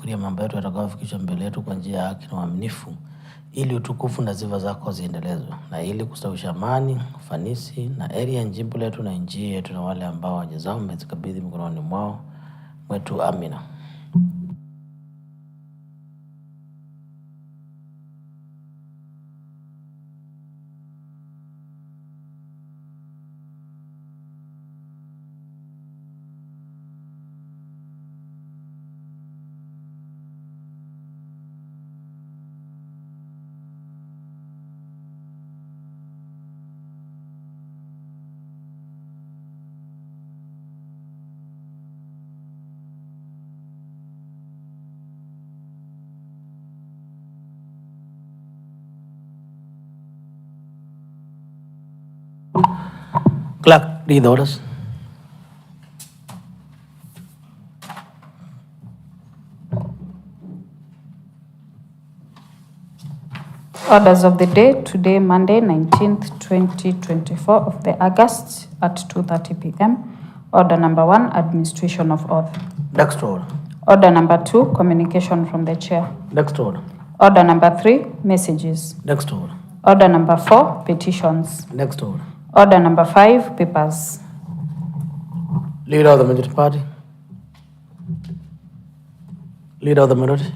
kufikiria mambo yetu yatakayofikishwa mbele yetu kwa njia ya haki na uaminifu, ili utukufu na sifa zako ziendelezwe, na ili kustawisha amani, ufanisi na heri ya jimbo letu na nchi yetu na wale ambao wajazao umezikabidhi mikononi mwao mwetu. Amina. Clerk, read the orders. Orders of the day, today, Monday, 19th, 2024 of the August at 2:30 p.m. Order number 1, administration of oath. Next order. Order number 2, communication from the chair. Next order. Order number 3, messages. Next order. Order number 4, petitions. Next order. Order number 5, papers. Leader of the majority party. Leader of the minority.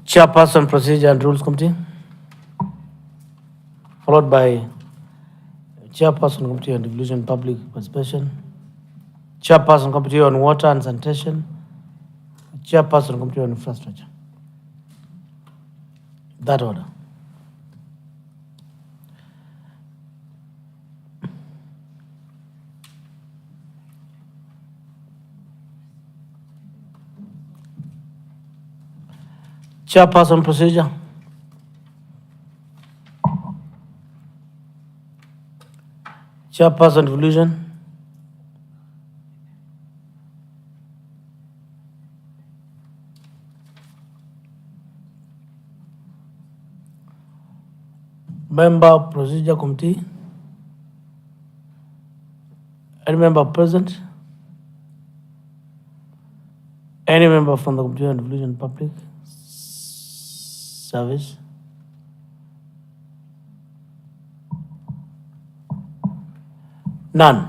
Chairperson, Procedure and Rules Committee, followed by Chairperson, Committee on Devolution Public Participation, Chairperson, Committee on Water and Sanitation, Chairperson, Committee on Infrastructure. That order. Chairperson, Procedure. Chairperson, Devolution. Member, Procedure Committee. Any member present? Any member from the Committee on Devolution Public Service? None.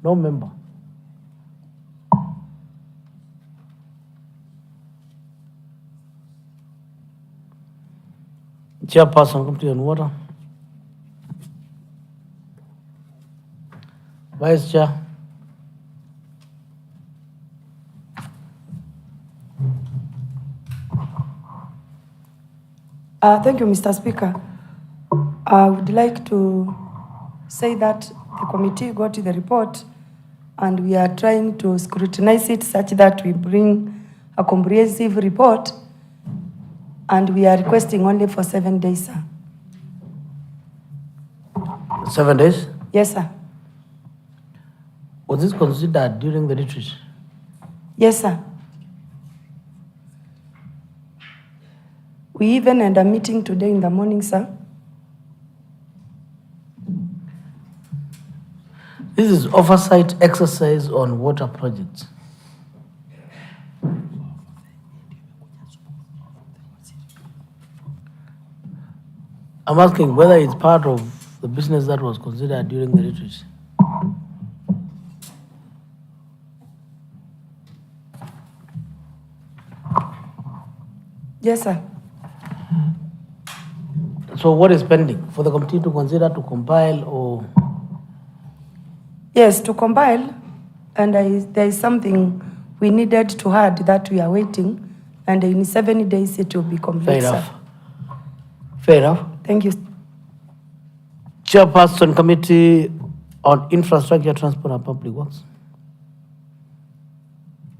No member. Chairperson, Committee on Water. Vice Chair. Thank you, Mr. Speaker. I would like to say that the committee got the report and we are trying to scrutinize it such that we bring a comprehensive report, and we are requesting only for 7 days, sir. 7 days? Yes, sir. Was this considered during the retreat? Yes, sir. We even had a meeting today in the morning, sir. This is oversight exercise on water projects. I'm asking whether it's part of the business that was considered during the retreat. Yes, sir. So what is pending for the committee to consider to compile or? Yes, to compile, and there is something we needed to add that we are waiting, and in 7 days it will be complete. Fair enough. Sir. Fair enough. Thank you. Chairperson, Committee on Infrastructure, Transport and Public Works.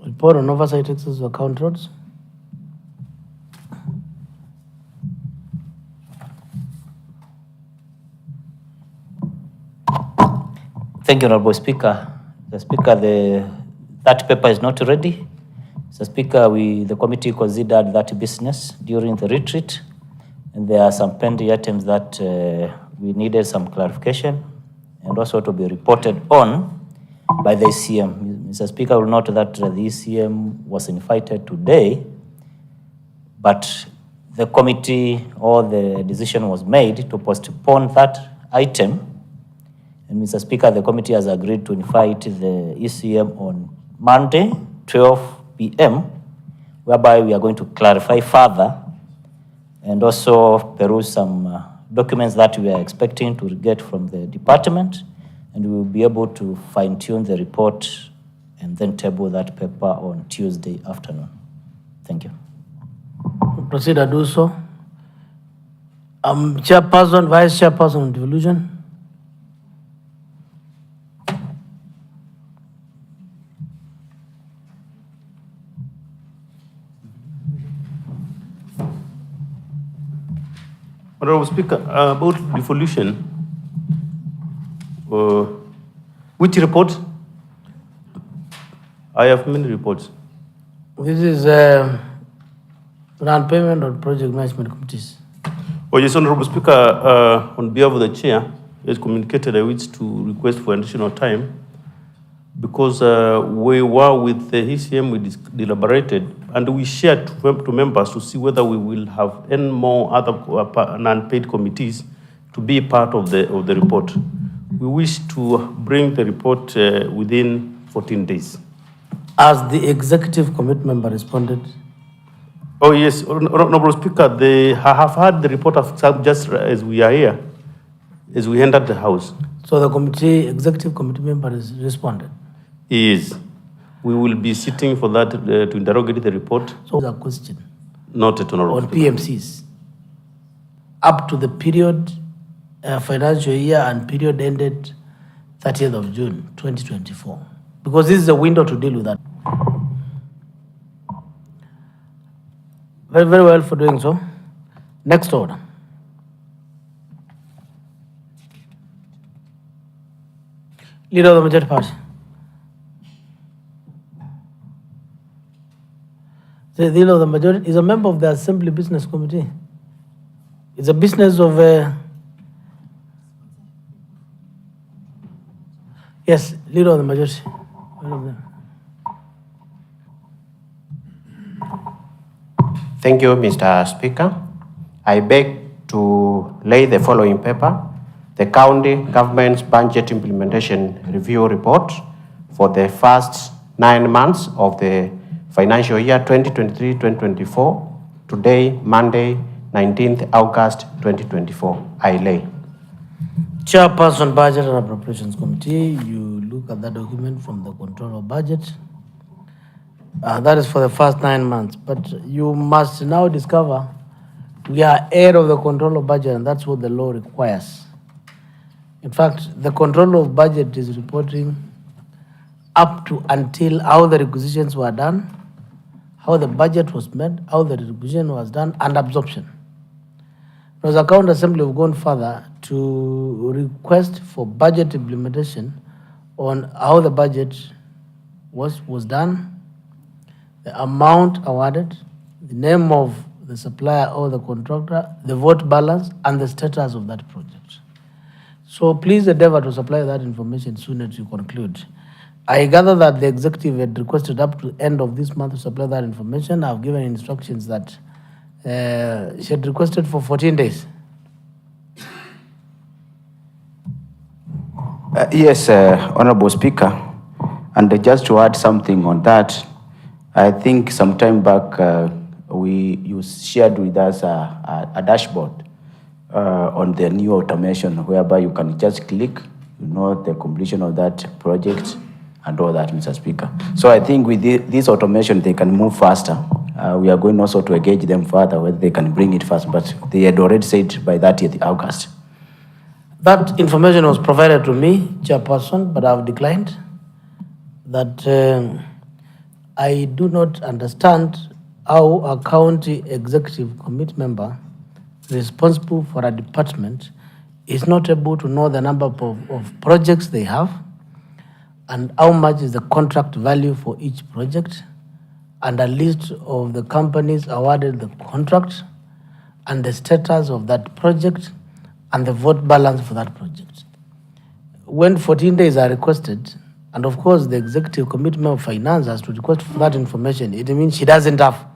Report on oversight exercise of account roads. Thank you, Honorable Speaker. The Speaker, that paper is not ready. Mr. Speaker, the committee considered that business during the retreat, and there are some pending items that we needed some clarification and also to be reported on by the ECM. Mr. Speaker, will note that the ECM was invited today, but the committee or the decision was made to postpone that item. And Mr. Speaker, the committee has agreed to invite the ECM on Monday, 12 p.m., whereby we are going to clarify further and also peruse some documents that we are expecting to get from the department, and we will be able to fine-tune the report and then table that paper on Tuesday afternoon. Thank you. Proceed to do so. Chairperson, Vice Chairperson of Devolution. Honorable Speaker, about devolution, which report? I have many reports. This is grant payment or project management committees. Oh, yes, Honorable Speaker, on behalf of the chair, as communicated, I wish to request for additional time because we were with the ECM, we deliberated, and we shared to members to see whether we will have any more other non-paid committees to be part of the report. We wish to bring the report within 14 days. As the executive committee member responded? Oh, yes, Honorable Speaker, they have had the report of just as we are here, as we entered the House. So the executive committee member has responded? Yes. We will be sitting for that to interrogate the report. So the question. Not at Honorable on PMCs up to the period financial year and period ended 30th of June 2024, because this is a window to deal with that. Very, very well for doing so. Next order. Leader of the majority party. The leader of the majority is a member of the Assembly Business Committee. It's a business of yes, leader of the majority. Thank you, Mr. Speaker. I beg to lay the following paper, the County Government's Budget Implementation Review Report for the first 9 months of the financial year 2023-2024, today, Monday, 19th August 2024. I lay. Chairperson, Budget and Appropriations Committee, you look at that document from the Control of Budget. That is for the first 9 months, but you must now discover we are heir of the Control of Budget, and that's what the law requires. In fact, the Control of Budget is reporting up to until how the requisitions were done, how the budget was made, how the requisition was done, and absorption. Because the County Assembly have gone further to request for budget implementation on how the budget was done, the amount awarded, the name of the supplier or the contractor, the vote balance, and the status of that project. So please endeavor to supply that information soon as you conclude. I gather that the executive had requested up to the end of this month to supply that information. I've given instructions that she had requested for 14 days. Yes, Honorable Speaker, and just to add something on that, I think some time back you shared with us a dashboard on the new automation whereby you can just click, the completion of that project and all that, Mr. Speaker. So I think with this automation, they can move faster. We are going also to engage them further whether they can bring it fast, but they had already said by 30th August. That information was provided to me, Chairperson, but I've declined. That I do not understand how a county executive committee member responsible for a department is not able to know the number of projects they have and how much is the contract value for each project and a list of the companies awarded the contract and the status of that project and the vote balance for that project. When 14 days are requested, and of course the executive committee of finance has to request for that information, it means she doesn't have,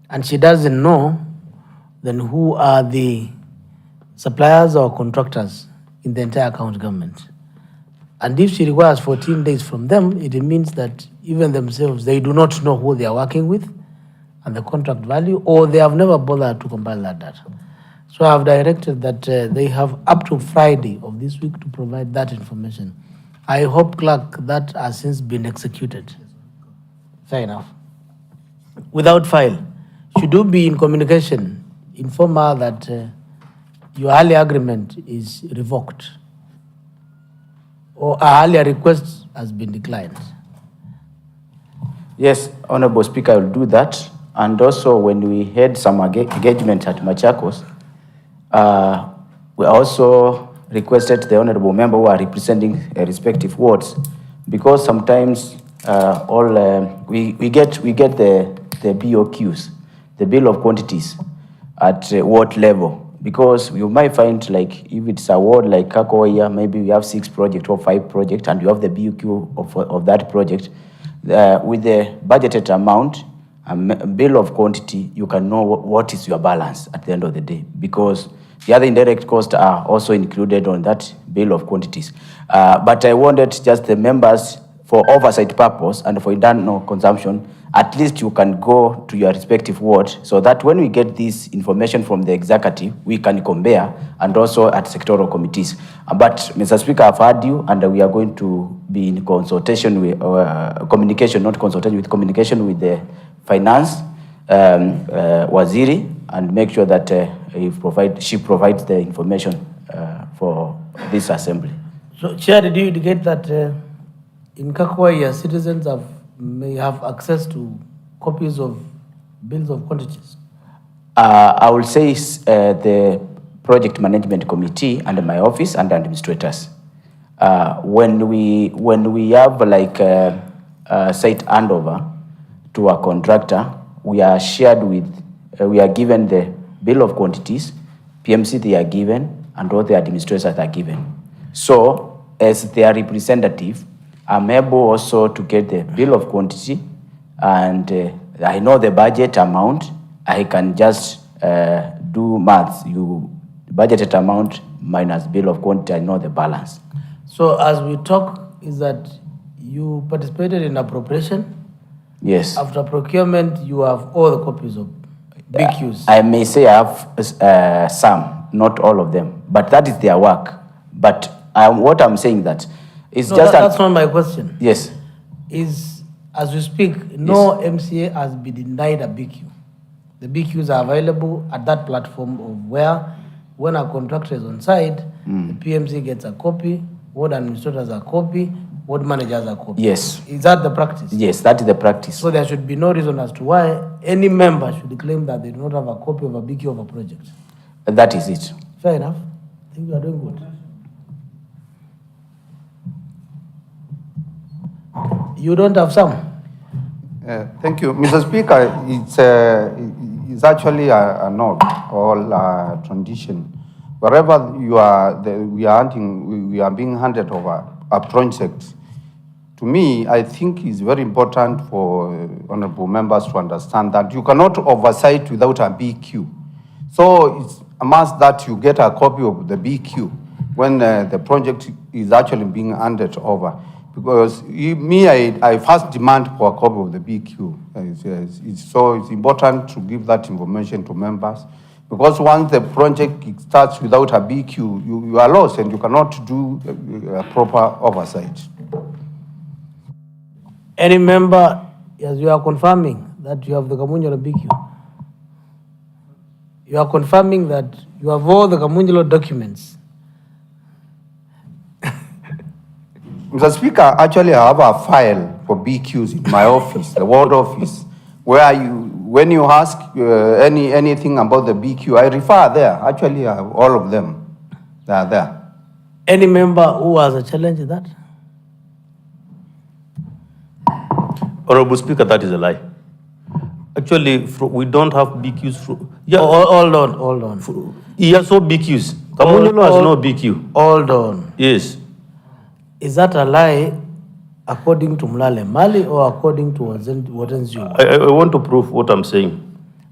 and she doesn't know, then who are the suppliers or contractors in the entire county government. And if she requires 14 days from them, it means that even themselves, they do not know who they are working with and the contract value, or they have never bothered to compile that data. So I have directed that they have up to Friday of this week to provide that information. I hope, clerk, that has since been executed. Fair enough. Without file, should you be in communication, inform her that your earlier agreement is revoked or a earlier request has been declined. Yes, Honorable Speaker, I will do that. And also, when we had some engagement at Machakos, we also requested the honorable member who are representing respective wards, because sometimes we get the BOQs, the bill of quantities, at ward level. Because you might find, like, if it's a ward like Kakoya, maybe we have 6 projects or 5 projects, and you have the BOQ of that project. With the budgeted amount, bill of quantity, you can know what is your balance at the end of the day, because the other indirect costs are also included on that bill of quantities. But I wanted just the members, for oversight purpose and for internal consumption, at least you can go to your respective ward, so that when we get this information from the executive, we can compare, and also at sectoral committees. But Mr. Speaker, I've heard you, and we are going to be in consultation with, communication with the finance waziri, and make sure that she provides the information for this assembly. So, Chair, did you indicate that in Kakwaya, citizens may have access to copies of bills of quantities? I will say the project management committee under my office and administrators. When we have like a site handover to a contractor, we are shared with, we are given the bill of quantities, PMC they are given, and all the administrators are given. So as their representative, I'm able also to get the bill of quantity, and I know the budget amount. I can just do maths. Budgeted amount minus bill of quantity, I know the balance. So as we talk, is that you participated in appropriation? Yes. After procurement, you have all the copies of BQs. I may say I have some, not all of them, but that is their work. But what I'm saying that is no, just that's not my question. Yes. Is, as we speak, no MCA has been denied a BQ. The BQs are available at that platform of where, when a contractor is on site, the PMC gets a copy, ward administrators a copy, ward managers a copy. Yes. Is that the practice? Yes, that is the practice. So there should be no reason as to why any member should claim that they do not have a copy of a BQ of a project. That is it. Fair enough. I think you are doing good. You don't have some? Thank you. Mr. Speaker, it's actually a norm or a tradition. Wherever we are being handed over a project. To me, I think it's very important for honorable members to understand that you cannot oversight without a BQ. So it's a must that you get a copy of the BQ when the project is actually being handed over. Because I first demand for a copy of the BQ. So it's important to give that information to members. Because once the project starts without a BQ, you are lost and you cannot do a proper oversight. Any member, as you are confirming that you have the Kamunjalo BQ, you are confirming that you have all the Kamunjalo documents. Mr. Speaker, actually I have a file for BQs in my office, the ward office, where when you ask anything about the BQ, I refer there. Actually, I have all of them. They are there. Any member who has a challenge in that? Honorable Speaker, that is a lie. Actually, we don't have BQs. Yeah, Hold on. he has no BQs. Kamunyolo has no BQ. Hold on. Yes. Is that a lie according to Mlale Mali or according to Watenzio? I want to prove what I'm saying.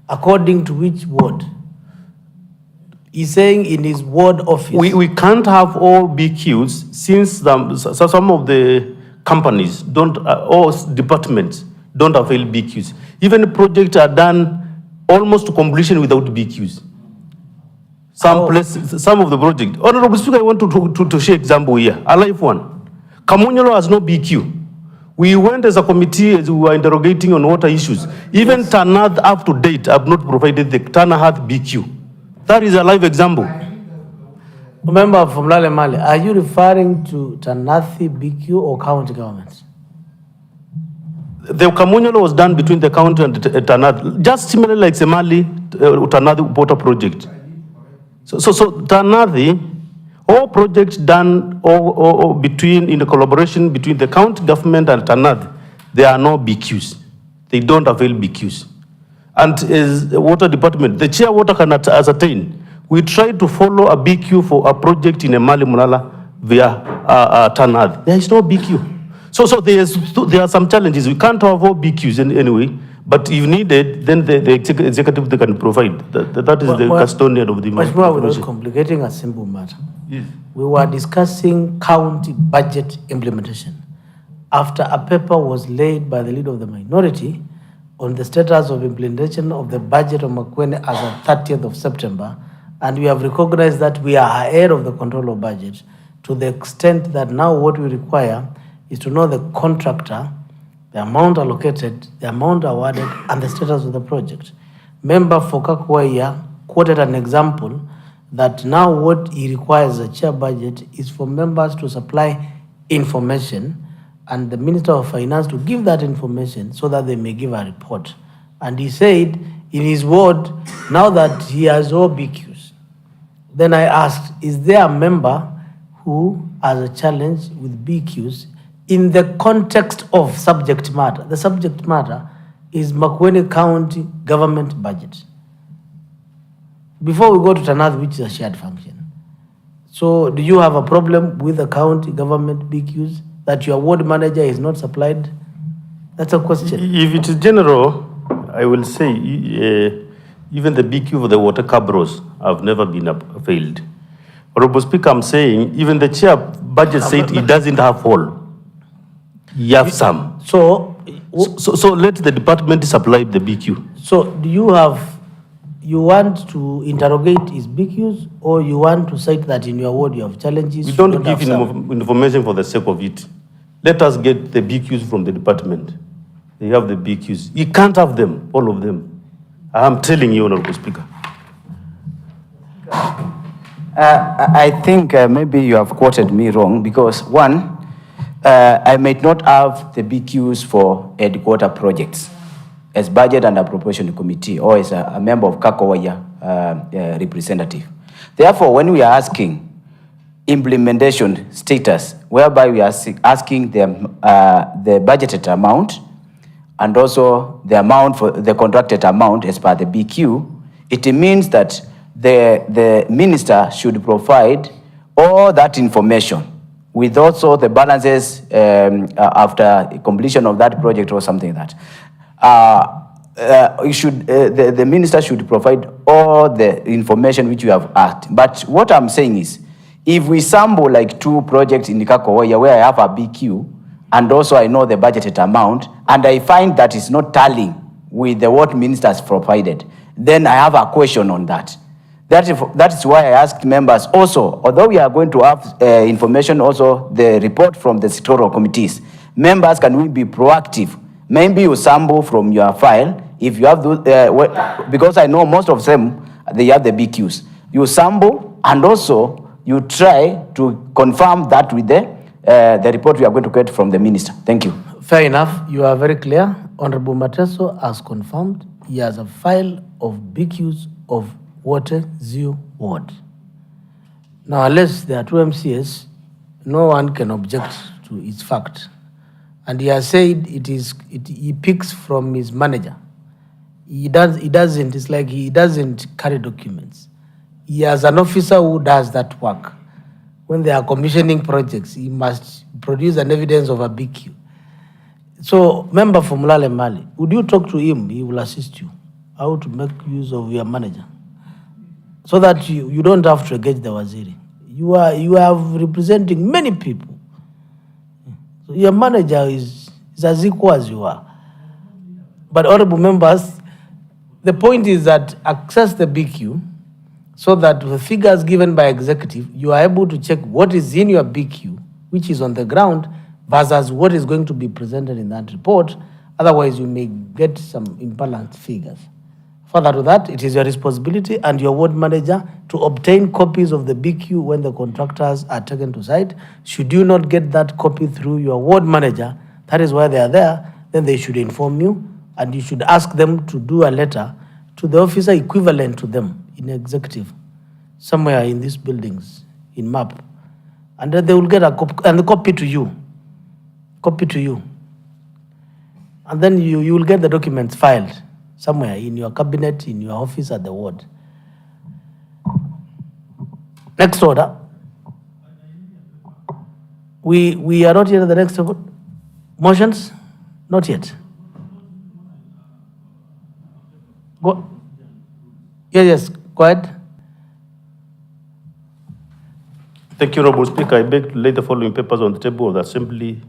According to which ward? He's saying in his ward office. We can't have all BQs since some of the companies don't, or departments don't avail BQs. Even projects are done almost to completion without BQs. Some of the project. Honorable Speaker, I want to share example here. A live one. Kamunyolo has no BQ. We went as a committee as we were interrogating on water issues. Even Tanath up to date have not provided the Tanath BQ. That is a live example. Member from Lale Mali, are you referring to Tanathi BQ or county government? The Kamunyolo was done between the county and Tanath, just similarly like Semali Tanathi water project. So Tanathi, all projects done or between in the collaboration between the county government and Tanathi, there are no BQs. They don't avail BQs. And as the water department, the chair water can ascertain. We try to follow a BQ for a project in a Mali Mulala via Tanathi. There is no BQ. So there are some challenges. We can't have all BQs anyway, but if needed, then the executive they can provide. That is the custodian of the Mheshimiwa, without complicating a simple matter. Yes. We were discussing county budget implementation after a paper was laid by the leader of the minority on the status of implementation of the budget of Makueni as of 30th of September, and we have recognized that we are ahead of the control of budget to the extent that now what we require is to know the contractor, the amount allocated, the amount awarded, and the status of the project. Member for Kakwaya quoted an example that now what he requires as a chair budget is for members to supply information and the Minister of Finance to give that information so that they may give a report. And he said in his ward, now that he has all BQs, then I asked, is there a member who has a challenge with BQs in the context of subject matter? The subject matter is Makueni County government budget. Before we go to Tanath, which is a shared function. So do you have a problem with the county government BQs that your ward manager is not supplied? That's a question. If it is general, I will say even the BQ for the water cabros have never been failed. Honorable Speaker, I'm saying even the chair budget said it doesn't have all. You have some. So let the department supply the BQ. So do you want to interrogate his BQs or you want to cite that in your ward you have challenges? We don't give information for the sake of it. Let us get the BQs from the department. They have the BQs. You can't have them, all of them. I'm telling you, Honorable Speaker. I think maybe you have quoted me wrong because one, I might not have the BQs for headquarter projects as budget and appropriation committee or as a member of Kakowaya representative. Therefore, when we are asking implementation status, whereby we are asking the budgeted amount and also the amount for the contracted amount as per the BQ, it means that the minister should provide all that information with also the balances after completion of that project or something like that. The minister should provide all the information which you have asked. But what I'm saying is, if we sample like 2 projects in Kakowaya where I have a BQ and also I know the budgeted amount and I find that it's not tallying with the what minister has provided, then I have a question on that. That is why I asked members also, although we are going to have information also, the report from the sectoral committees, members, can we be proactive? Maybe you sample from your file, if you have those, because I know most of them, they have the BQs. You sample and also you try to confirm that with the report we are going to get from the minister. Thank you. Fair enough. You are very clear. Honorable Mateso has confirmed he has a file of BQs of Water Zoo Ward. Now, unless there are 2 MCS, no one can object to its fact. And he has said he picks from his manager. He doesn't, it's like he doesn't carry documents. He has an officer who does that work. When they are commissioning projects, he must produce an evidence of a BQ. So, member for Mulale Mali, would you talk to him? He will assist you how to make use of your manager, so that you don't have to engage the waziri. You are representing many people. So your manager is as equal as you are. But honorable members, the point is that access the BQ so that the figures given by executive, you are able to check what is in your BQ, which is on the ground, versus what is going to be presented in that report. Otherwise, you may get some imbalanced figures. Further to that, it is your responsibility and your ward manager to obtain copies of the BQ when the contractors are taken to site. Should you not get that copy through your ward manager, that is why they are there, then they should inform you, and you should ask them to do a letter to the officer equivalent to them in executive, somewhere in these buildings, in MAP. And then they will get a copy to you. Copy to you. And then you will get the documents filed somewhere in your cabinet, in your office at the ward. Next order. We are not yet at the next order. Motions? Not yet. Go. Yes, go ahead. Thank you, Honorable Speaker. I beg to lay the following papers on the table of the Assembly.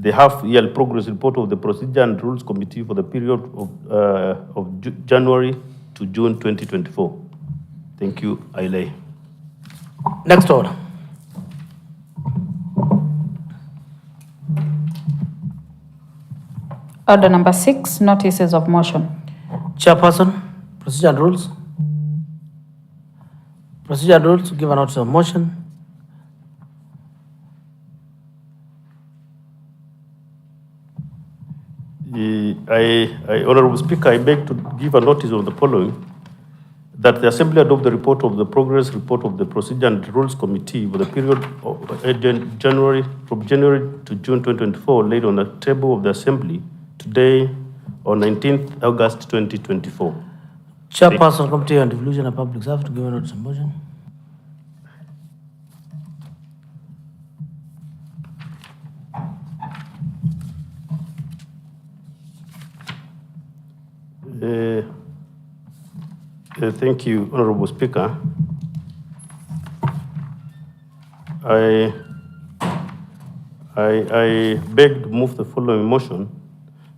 The half-year progress report of the Procedure and Rules Committee for the period of January to June 2024. Thank you. I lay. Next order. Order number 6, notices of motion. Chairperson, Procedure and Rules. Procedure and Rules, give a notice of motion. Honorable Speaker, I beg to give a notice of the following, that the Assembly adopt the report of the progress report of the Procedure and Rules Committee for the period of from January to June 2024, laid on the table of the Assembly today on 19th August 2024. Chairperson, Committee on Devolution and Public Service, to give a notice of motion. Thank you, Honorable Speaker. I beg to move the following motion,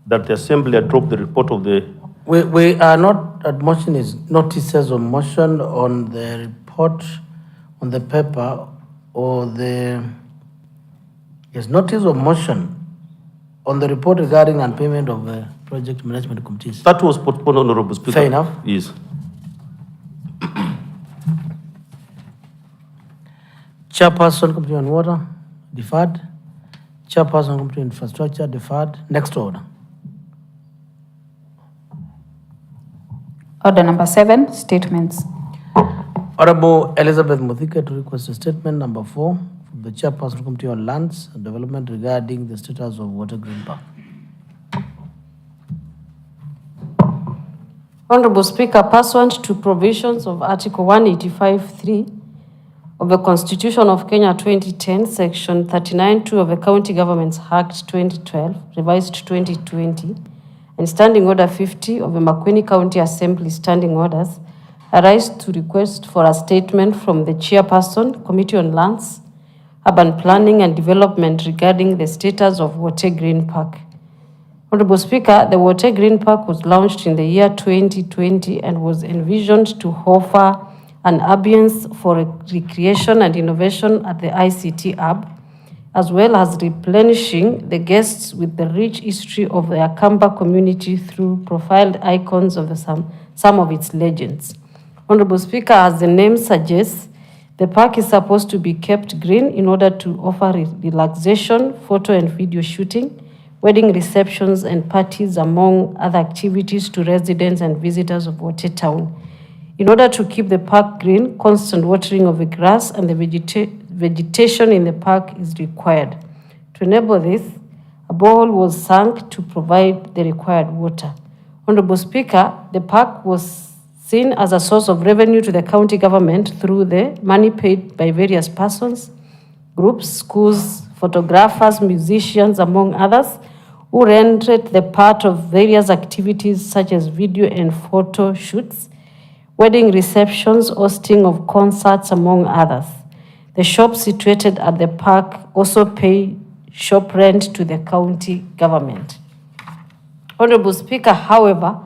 that the Assembly adopt the report of the... We are not at motion, is notices of motion on the report, on the paper, or the... Yes, notice of motion on the report regarding unpayment of the project management committees. That was postponed, Honorable Speaker. Fair enough. Yes. Chairperson, Committee on Water, deferred. Chairperson, Committee on Infrastructure, deferred. Next order. Order number 7, statements. Honorable Elizabeth Muthike to request a statement number 4 from the Chairperson, Committee on Lands and Development regarding the status of Water Green Park. Honorable Speaker, pursuant to provisions of Article 185(3) of the Constitution of Kenya 2010, Section 39(2) of the County Governments Act 2012, revised 2020, and Standing Order 50 of the Makueni County Assembly Standing Orders, I rise to request for a statement from the Chairperson, Committee on Lands, Urban Planning and Development regarding the status of Water Green Park. Honorable Speaker, the Water Green Park was launched in the year 2020 and was envisioned to offer an ambience for recreation and innovation at the ICT hub, as well as replenishing the guests with the rich history of the Akamba community through profiled icons of some of its legends. Honorable Speaker, as the name suggests, the park is supposed to be kept green in order to offer relaxation, photo and video shooting, wedding receptions and parties, among other activities, to residents and visitors of Water Town. In order to keep the park green, constant watering of the grass and the vegetation in the park is required. To enable this, a borehole was sunk to provide the required water. Honorable Speaker, the park was seen as a source of revenue to the county government through the money paid by various persons, groups, schools, photographers, musicians, among others, who rented the part of various activities such as video and photo shoots, wedding receptions, hosting of concerts, among others. The shops situated at the park also pay shop rent to the county government. Honorable Speaker, however,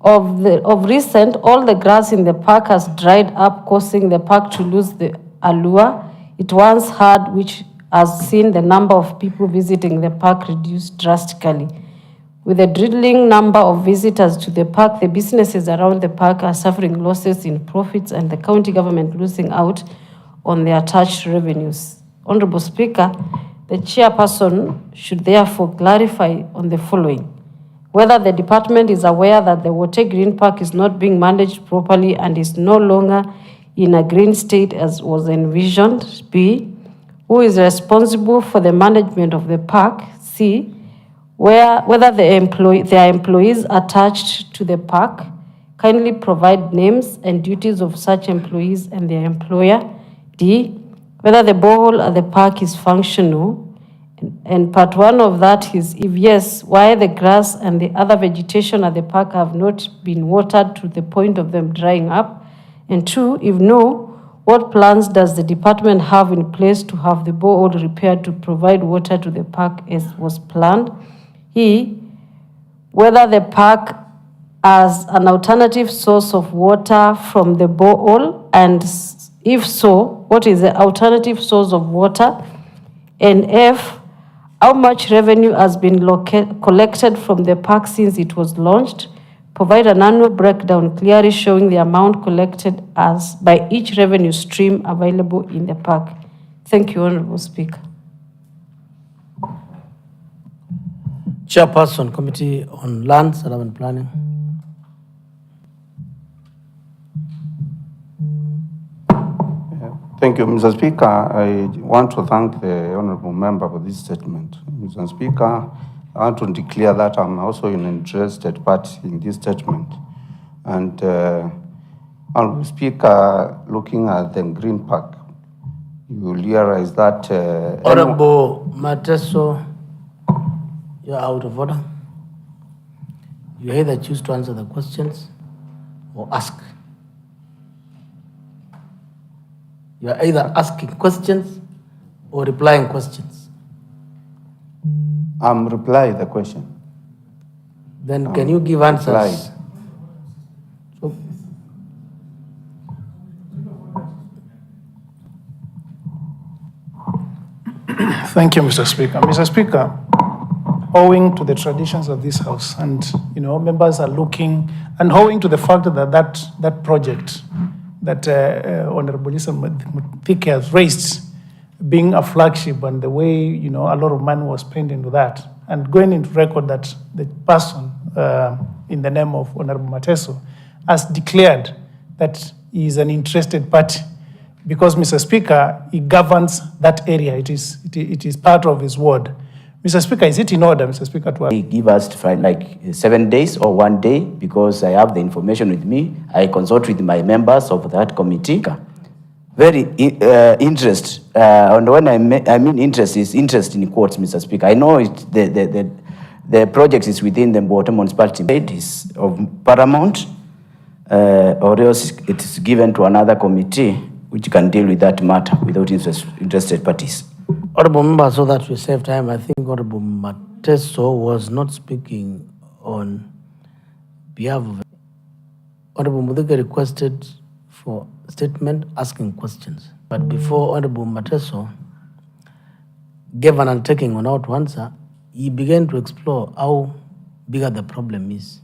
of recent, all the grass in the park has dried up, causing the park to lose the allure it once had, which has seen the number of people visiting the park reduce drastically. With a dwindling number of visitors to the park, the businesses around the park are suffering losses in profits and the county government losing out on their attached revenues. Honorable Speaker, the chairperson should therefore clarify on the following: whether the department is aware that the Wote Green Park is not being managed properly and is no longer in a green state as was envisioned. B, who is responsible for the management of the park? C, whether their employees attached to the park kindly provide names and duties of such employees and their employer. D, whether the borehole at the park is functional. And part one of that is, if yes, why the grass and the other vegetation at the park have not been watered to the point of them drying up. And two, if no, what plans does the department have in place to have the borehole repaired to provide water to the park as was planned? E, whether the park has an alternative source of water from the borehole, and if so, what is the alternative source of water? And F, how much revenue has been collected from the park since it was launched? Provide an annual breakdown clearly showing the amount collected as by each revenue stream available in the park. Thank you, Honorable Speaker. Chairperson, Committee on Lands, Urban Planning. Thank you, Mr. Speaker. I want to thank the honorable member for this statement. Mr. Speaker, I want to declare that I'm also an interested party in this statement. And Honorable Speaker, looking at the Green Park, you will realize that... Honorable Mateso, you're out of order. You either choose to answer the questions or ask. You are either asking questions or replying questions. I'm replying the question. Then can you give answers? So, thank you, Mr. Speaker. Mr. Speaker, owing to the traditions of this House, and members are looking, and owing to the fact that that project that Honorable Lisa Muthike has raised, being a flagship, and the way a lot of money was spent into that, and going into record that the person in the name of Honorable Mateso has declared that he is an interested party, because Mr. Speaker, he governs that area. It is part of his ward. Mr. Speaker, is it in order, Mr. Speaker, to... He give us like 7 days or 1 day, because I have the information with me. I consult with my members of that committee. Very interest, and when I mean interest, is interest in quotes, Mr. Speaker. I know the project is within the Wote municipality. It is of paramount, or else it is given to another committee which can deal with that matter without interested parties. Honorable Member, so that we save time, I think Honorable Mateso was not speaking on behalf of... Honorable Muthike requested for statement asking questions. But before Honorable Mateso gave an undertaking on how to answer, he began to explore how bigger the problem is,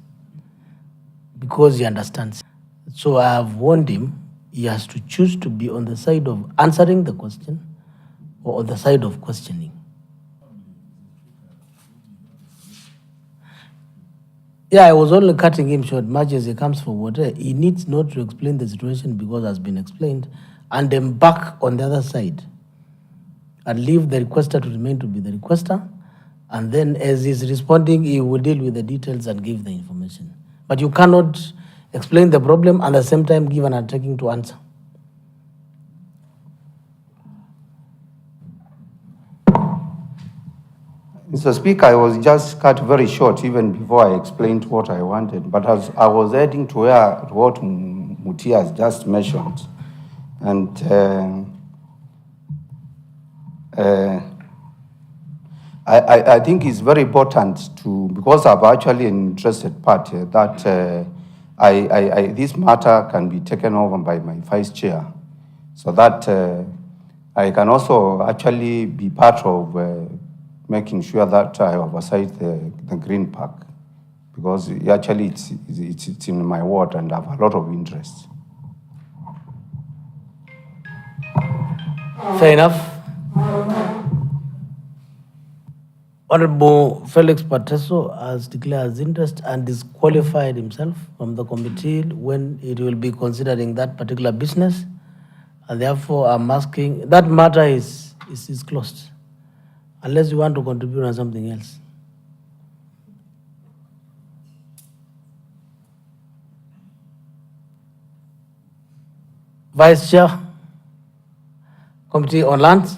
because he understands. So I have warned him, he has to choose to be on the side of answering the question or on the side of questioning. Yeah, I was only cutting him short. Much as he comes for water, he needs not to explain the situation because it has been explained, and embark on the other side and leave the requester to remain to be the requester. And then as he's responding, he will deal with the details and give the information. But you cannot explain the problem and at the same time give an undertaking to answer. Mr. Speaker, I was just cut very short even before I explained what I wanted, but as I was adding to what Mutia has just mentioned, and I think it's very important to, because I'm actually an interested party, that this matter can be taken over by my vice chair, so that I can also actually be part of making sure that I oversight the Green Park, because actually it's in my ward and I have a lot of interest. Fair enough. Honorable Felix Pateso has declared his interest and disqualified himself from the committee when it will be considering that particular business. And therefore, I'm asking, that matter is closed, unless you want to contribute on something else. Vice Chair, Committee on Lands.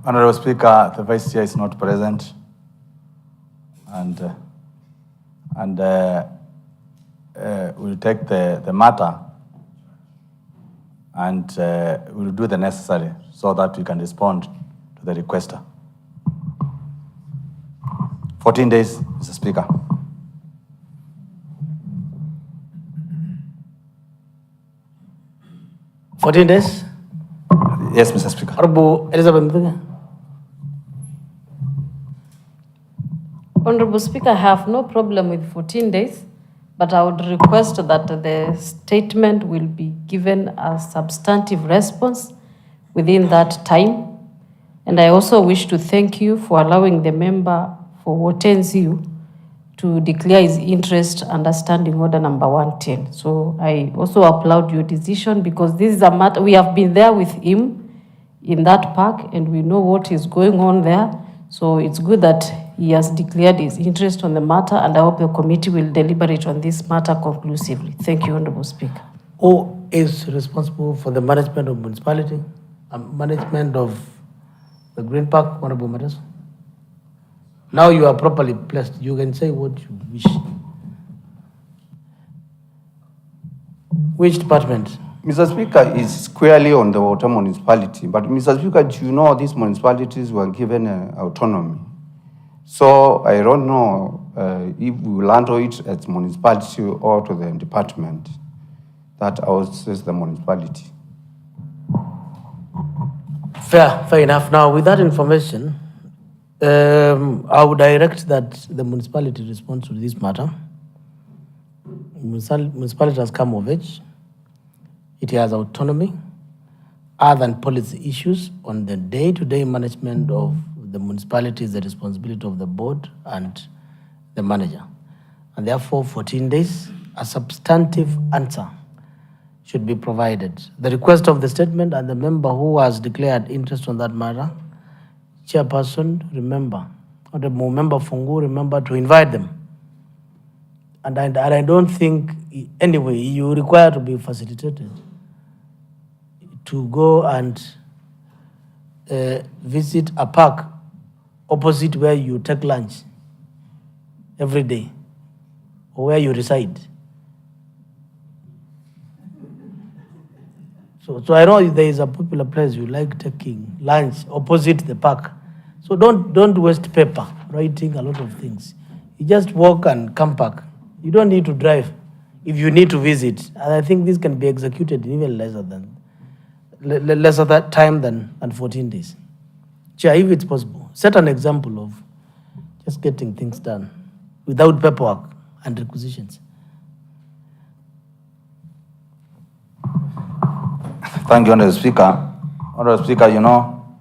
Honorable Speaker, the Vice Chair is not present, and we'll take the matter and we'll do the necessary so that we can respond to the requester. 14 days, Mr. Speaker. $14 days? Yes, Mr. Speaker. Honorable Elizabeth Muthuga. Honorable Speaker, I have no problem with 14 days, but I would request that the statement will be given a substantive response within that time. And I also wish to thank you for allowing the member for Wotenziu to declare his interest under Standing Order number 110. So I also applaud your decision, because this is a matter, we have been there with him in that park and we know what is going on there. So it's good that he has declared his interest on the matter, and I hope the committee will deliberate on this matter conclusively. Thank you, Honorable Speaker. Who is responsible for the management of municipality, management of the Green Park, Honorable Matters? Now you are properly placed. You can say what you wish. Which department? Mr. Speaker, is squarely on the water municipality, but Mr. Speaker, do you know these municipalities were given autonomy? So I don't know if we will handle it as municipality or to the department that houses the municipality. Fair enough. Now, with that information, I would direct that the municipality responds to this matter. Municipality has come of age. It has autonomy, other than policy issues on the day-to-day management of the municipality is the responsibility of the board and the manager. And therefore, 14 days, a substantive answer should be provided. The request of the statement and the member who has declared interest on that matter, chairperson, remember, or the member Fungu, remember to invite them. And I don't think, anyway, you require to be facilitated to go and visit a park opposite where you take lunch every day or where you reside. So I know there is a popular place you like taking lunch opposite the park. So don't waste paper writing a lot of things. You just walk and come back. You don't need to drive if you need to visit. And I think this can be executed in even lesser time than 14 days. Chair, if it's possible, set an example of just getting things done without paperwork and requisitions. Thank you, Honorable Speaker. Honorable Speaker, you know,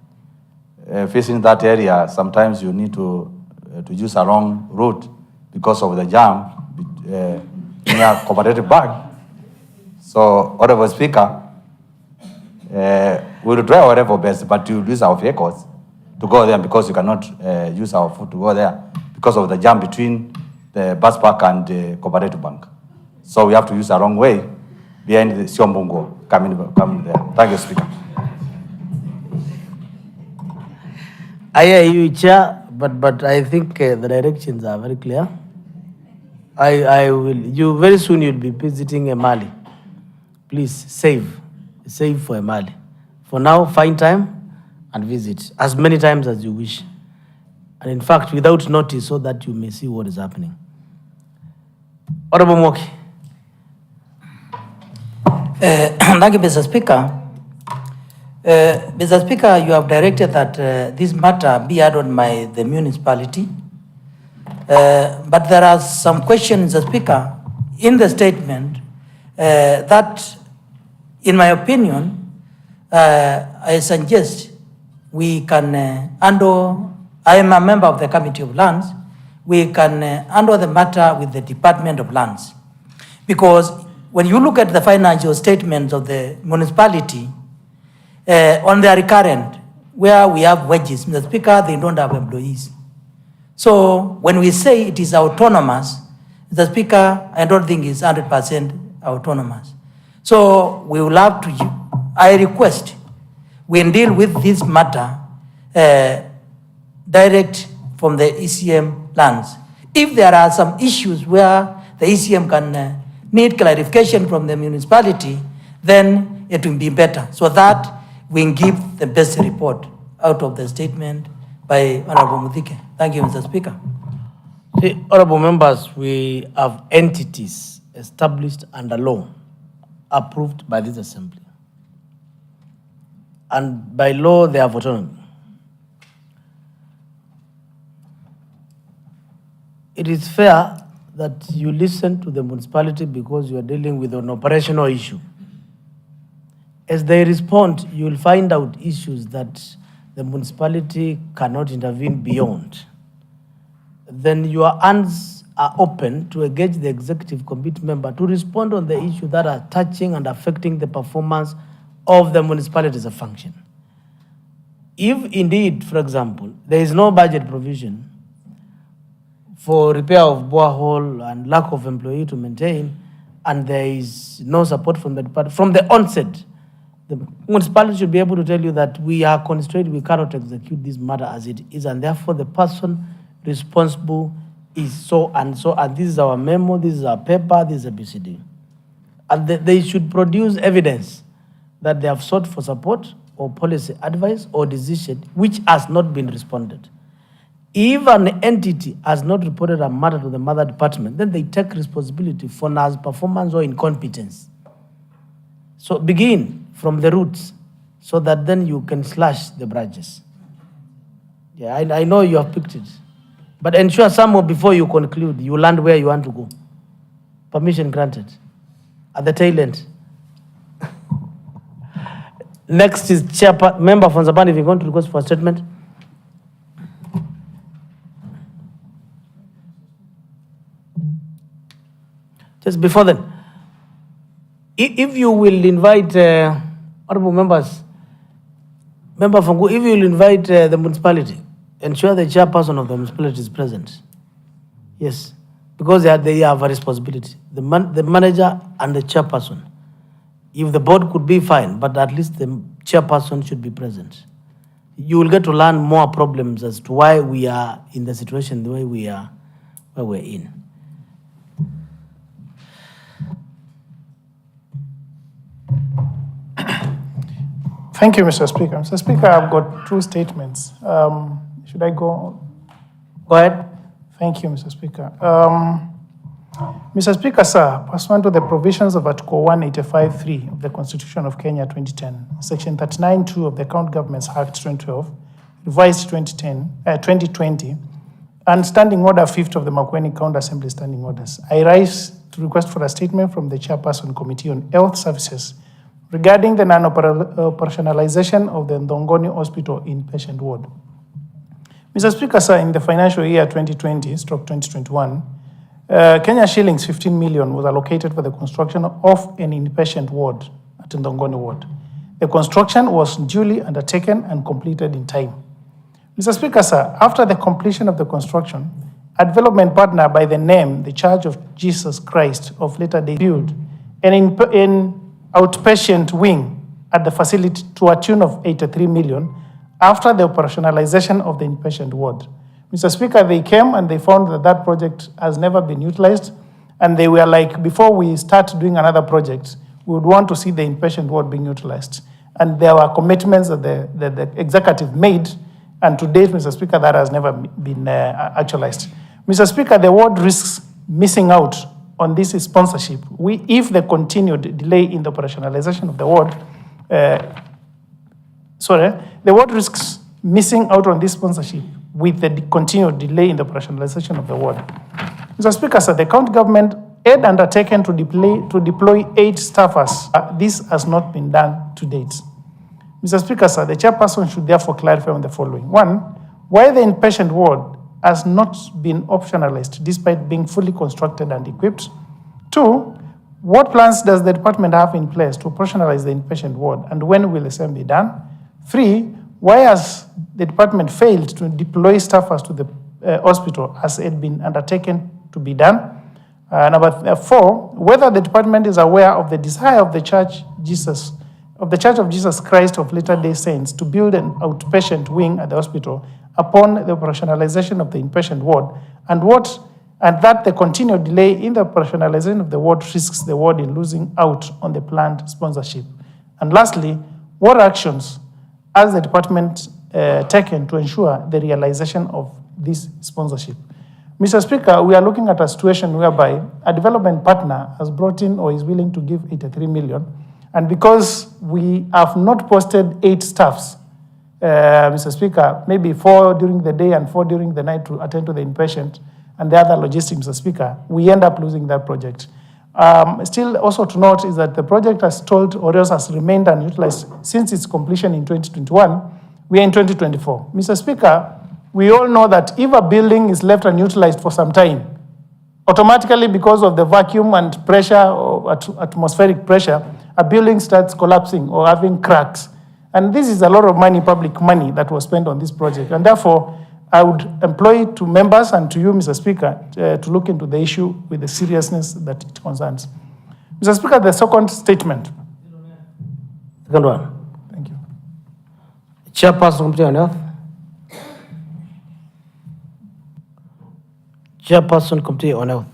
facing that area, sometimes you need to use a wrong route because of the jam near Cooperative Bank. So, Honorable Speaker, we'll try our level best, but we'll use our vehicles to go there because you cannot use our foot to go there because of the jam between the bus park and the Cooperative Bank. So we have to use the wrong way behind the Siombungo coming there. Thank you, Speaker. I hear you, Chair, but I think the directions are very clear. I will, you very soon you'll be visiting Emali. Please save for Emali. For now, find time and visit as many times as you wish. And in fact, without notice, so that you may see what is happening. Honorable Mwoki. Thank you, Mr. Speaker. Mr. Speaker, you have directed that this matter be heard on by the municipality. But there are some questions, Mr. Speaker, in the statement that, in my opinion, I suggest we can handle. I am a member of the Committee of Lands. We can handle the matter with the Department of Lands. Because when you look at the financial statements of the municipality, on their recurrent, where we have wages, Mr. Speaker, they don't have employees. So when we say it is autonomous, Mr. Speaker, I don't think it's 100% autonomous. So we will have to, I request, we deal with this matter direct from the ECM lands. If there are some issues where the ECM can need clarification from the municipality, then it will be better, so that we give the best report out of the statement by Honorable Muthike. Thank you, Mr. Speaker. See, honorable members, we have entities established under law, approved by this assembly. And by law, they have autonomy. It is fair that you listen to the municipality because you are dealing with an operational issue. As they respond, you will find out issues that the municipality cannot intervene beyond. Then your hands are open to engage the executive committee member to respond on the issue that are touching and affecting the performance of the municipality as a function. If indeed, for example, there is no budget provision for repair of borehole and lack of employee to maintain, and there is no support from the department, from the onset, the municipality should be able to tell you that we are constrained, we cannot execute this matter as it is, and therefore the person responsible is so and so, and this is our memo, this is our paper, this is a BCD. And they should produce evidence that they have sought for support or policy advice or decision which has not been responded. If an entity has not reported a matter to the mother department, then they take responsibility for NAS performance or incompetence. So begin from the roots so that then you can slash the branches. Yeah, I know you have picked it. But ensure somewhere before you conclude, you land where you want to go. Permission granted. At the tail end. Next is Member from Zabani, if you're going to request for a statement. Just before then, if you will invite honorable members, Member Fungu, if you will invite the municipality, ensure the chairperson of the municipality is present. Yes, because they have a responsibility. The manager and the chairperson. If the board could be fine, but at least the chairperson should be present. You will get to learn more problems as to why we are in the situation the way we are, where we're in. Thank you, Mr. Speaker. Mr. Speaker, I've got two statements. Should I go? Go ahead. Thank you, Mr. Speaker. Mr. Speaker, sir, pursuant to the provisions of Article 185.3 of the Constitution of Kenya 2010, Section 39.2 of the County Governments Act 2012, revised 2020, and Standing Order 5th of the Makueni County Assembly Standing Orders, I rise to request for a statement from the Chairperson Committee on Health Services regarding the non-operationalization of the Ndongoni Hospital inpatient ward. Mr. Speaker, sir, in the financial year 2020/2021, Kenya shillings 15 million was allocated for the construction of an inpatient ward at Ndongoni ward. The construction was duly undertaken and completed in time. Mr. Speaker, sir, after the completion of the construction, a development partner by the name, the Church of Jesus Christ of Latter-day built an outpatient wing at the facility to a tune of 83 million after the operationalization of the inpatient ward. Mr. Speaker, they came and they found that that project has never been utilized, and they were like, before we start doing another project, we would want to see the inpatient ward being utilized. And there were commitments that the executive made, and to date, Mr. Speaker, that has never been actualized. Mr. Speaker, the ward risks missing out on this sponsorship. If the continued delay in the operationalization of the ward, the ward risks missing out on this sponsorship with the continued delay in the operationalization of the ward. Mr. Speaker, sir, the county government had undertaken to deploy 8 staffers. This has not been done to date. Mr. Speaker, sir, the chairperson should therefore clarify on the following. 1, why the inpatient ward has not been optionalized despite being fully constructed and equipped. 2, what plans does the department have in place to operationalize the inpatient ward, and when will the same be done? 3, why has the department failed to deploy staffers to the hospital as it had been undertaken to be done? Number 4, whether the department is aware of the desire of the Church of Jesus Christ of Latter-day Saints to build an outpatient wing at the hospital upon the operationalization of the inpatient ward, and that the continued delay in the operationalization of the ward risks the ward in losing out on the planned sponsorship. And lastly, what actions has the department taken to ensure the realization of this sponsorship? Mr. Speaker, we are looking at a situation whereby a development partner has brought in or is willing to give 83 million, and because we have not posted 8 staffs, Mr. Speaker, maybe 4 during the day and 4 during the night to attend to the inpatient and the other logistics, Mr. Speaker, we end up losing that project. Still also to note is that the project has stalled or else has remained unutilized since its completion in 2021. We are in 2024. Mr. Speaker, we all know that if a building is left unutilized for some time, automatically because of the vacuum and pressure or atmospheric pressure, a building starts collapsing or having cracks. And this is a lot of money, public money, that was spent on this project. And therefore, I would employ to members and to you, Mr. Speaker, to look into the issue with the seriousness that it concerns. Mr. Speaker, the second statement. Second one. Thank you. Chairperson, Committee on Health. Chairperson, Committee on Health.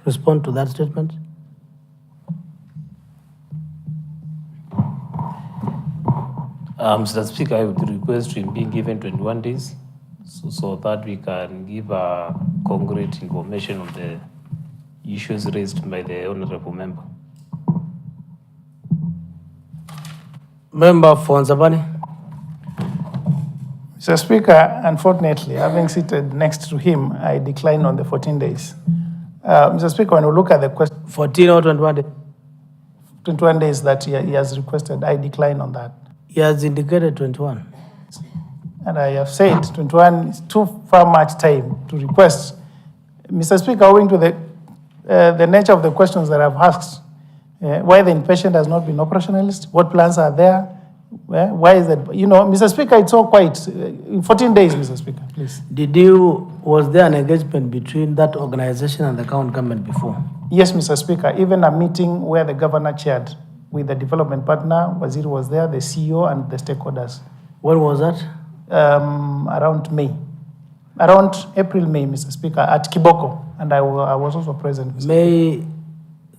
Respond to that statement. Mr. Speaker, I would request him being given 21 days so that we can give concrete information on the issues raised by the honorable member. Member for Nzabani. Mr. Speaker, unfortunately, having seated next to him, I decline on the 14 days. Mr. Speaker, when we look at the question... 14 or 21 days? 21 days that he has requested, I decline on that. He has indicated 21. And I have said 21 is too far much time to request. Mr. Speaker, owing to the nature of the questions that I've asked, why the inpatient has not been operationalized, what plans are there, why is that? You know, Mr. Speaker, it's all quite, in 14 days, Mr. Speaker, please. Was there an engagement between that organization and the county government before? Yes, Mr. Speaker, even a meeting where the governor chaired with the development partner, Waziri was there, the CEO and the stakeholders. When was that? Around May. Around April, May, Mr. Speaker, at Kiboko, and I was also present. Mr. May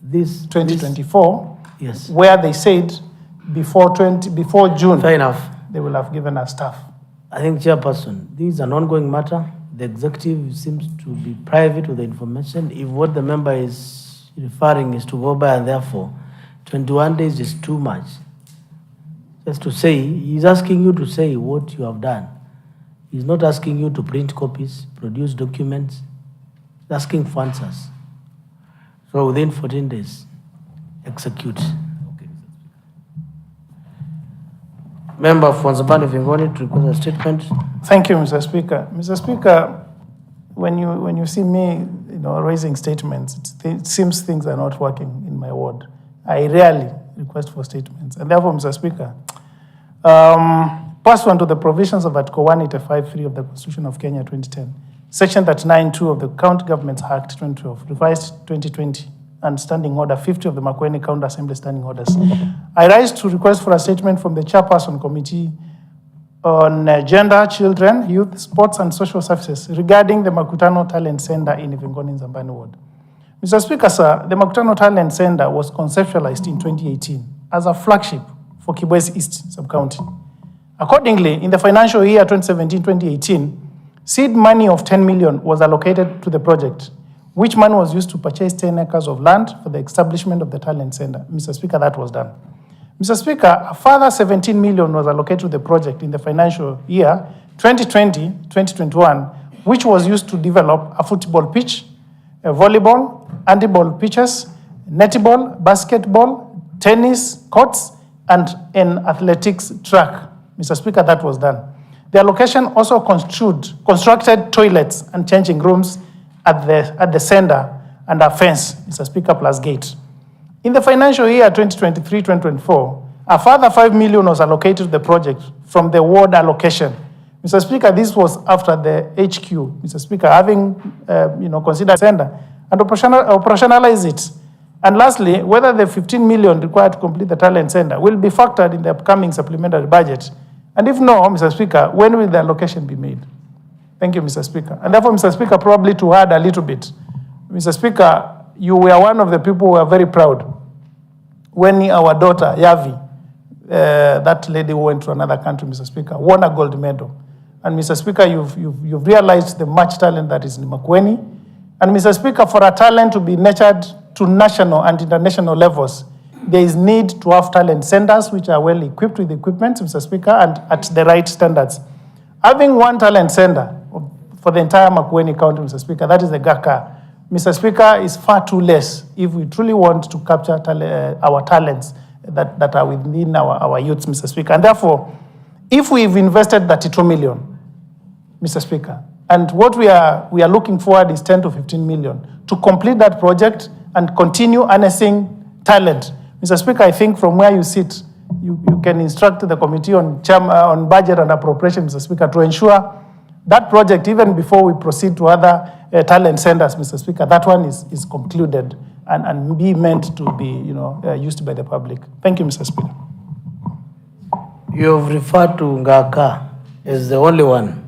this 2024, yes, where they said before June, fair enough, they will have given us staff. I think, Chairperson, this is an ongoing matter. The executive seems to be private with the information. If what the member is referring is to go by, and therefore 21 days is too much. Just to say, he's asking you to say what you have done. He's not asking you to print copies, produce documents. He's asking for answers. So within 14 days, execute. Okay. Member for Nzabani Vingoni to request a statement. Thank you, Mr. Speaker. Mr. Speaker, when you see me raising statements, it seems things are not working in my ward. I rarely request for statements. And therefore, Mr. Speaker, pursuant to the provisions of Article 185.3 of the Constitution of Kenya 2010, Section 39.2 of the County Governments Act 2012, revised 2020, and Standing Order 50 of the Makueni County Assembly Standing Orders, I rise to request for a statement from the Chairperson Committee on Gender, Children, Youth, Sports and Social Services regarding the Makutano Talent Center in Ivingoni, Zambani Ward. Mr. Speaker, sir, the Makutano Talent Center was conceptualized in 2018 as a flagship for Kibwezi East Sub-County. Accordingly, in the financial year 2017-2018, seed money of 10 million was allocated to the project, which money was used to purchase 10 acres of land for the establishment of the talent center. Mr. Speaker, that was done. Mr. Speaker, a further 17 million was allocated to the project in the financial year 2020-2021, which was used to develop a football pitch, a volleyball, handball pitches, netball, basketball, tennis courts, and an athletics track. Mr. Speaker, that was done. The allocation also constructed toilets and changing rooms at the center and a fence, Mr. Speaker, plus gate. In the financial year 2023-2024, a further 5 million was allocated to the project from the ward allocation. Mr. Speaker, this was after the HQ, Mr. Speaker, having considered the center and operationalize it. And lastly, whether the 15 million required to complete the talent center will be factored in the upcoming supplementary budget. And if no, Mr. Speaker, when will the allocation be made? Thank you, Mr. Speaker. And therefore, Mr. Speaker, probably to add a little bit, Mr. Speaker, you were one of the people who were very proud when our daughter, Yavi, that lady who went to another country, Mr. Speaker, won a gold medal. And Mr. Speaker, you've realized the much talent that is in Makueni. And Mr. Speaker, for a talent to be nurtured to national and international levels, there is need to have talent centers which are well equipped with equipment, Mr. Speaker, and at the right standards. Having one talent center for the entire Makueni County, Mr. Speaker, that is the GACA, Mr. Speaker, is far too less if we truly want to capture our talents that are within our youths, Mr. Speaker. And therefore, if we've invested 32 million, Mr. Speaker, and what we are looking forward is 10 to 15 million to complete that project and continue harnessing talent. Mr. Speaker, I think from where you sit, you can instruct the committee on budget and appropriation, Mr. Speaker, to ensure that project, even before we proceed to other talent centers, Mr. Speaker, that one is concluded and be meant to be used by the public. Thank you, Mr. Speaker. You have referred to Ngaka as the only one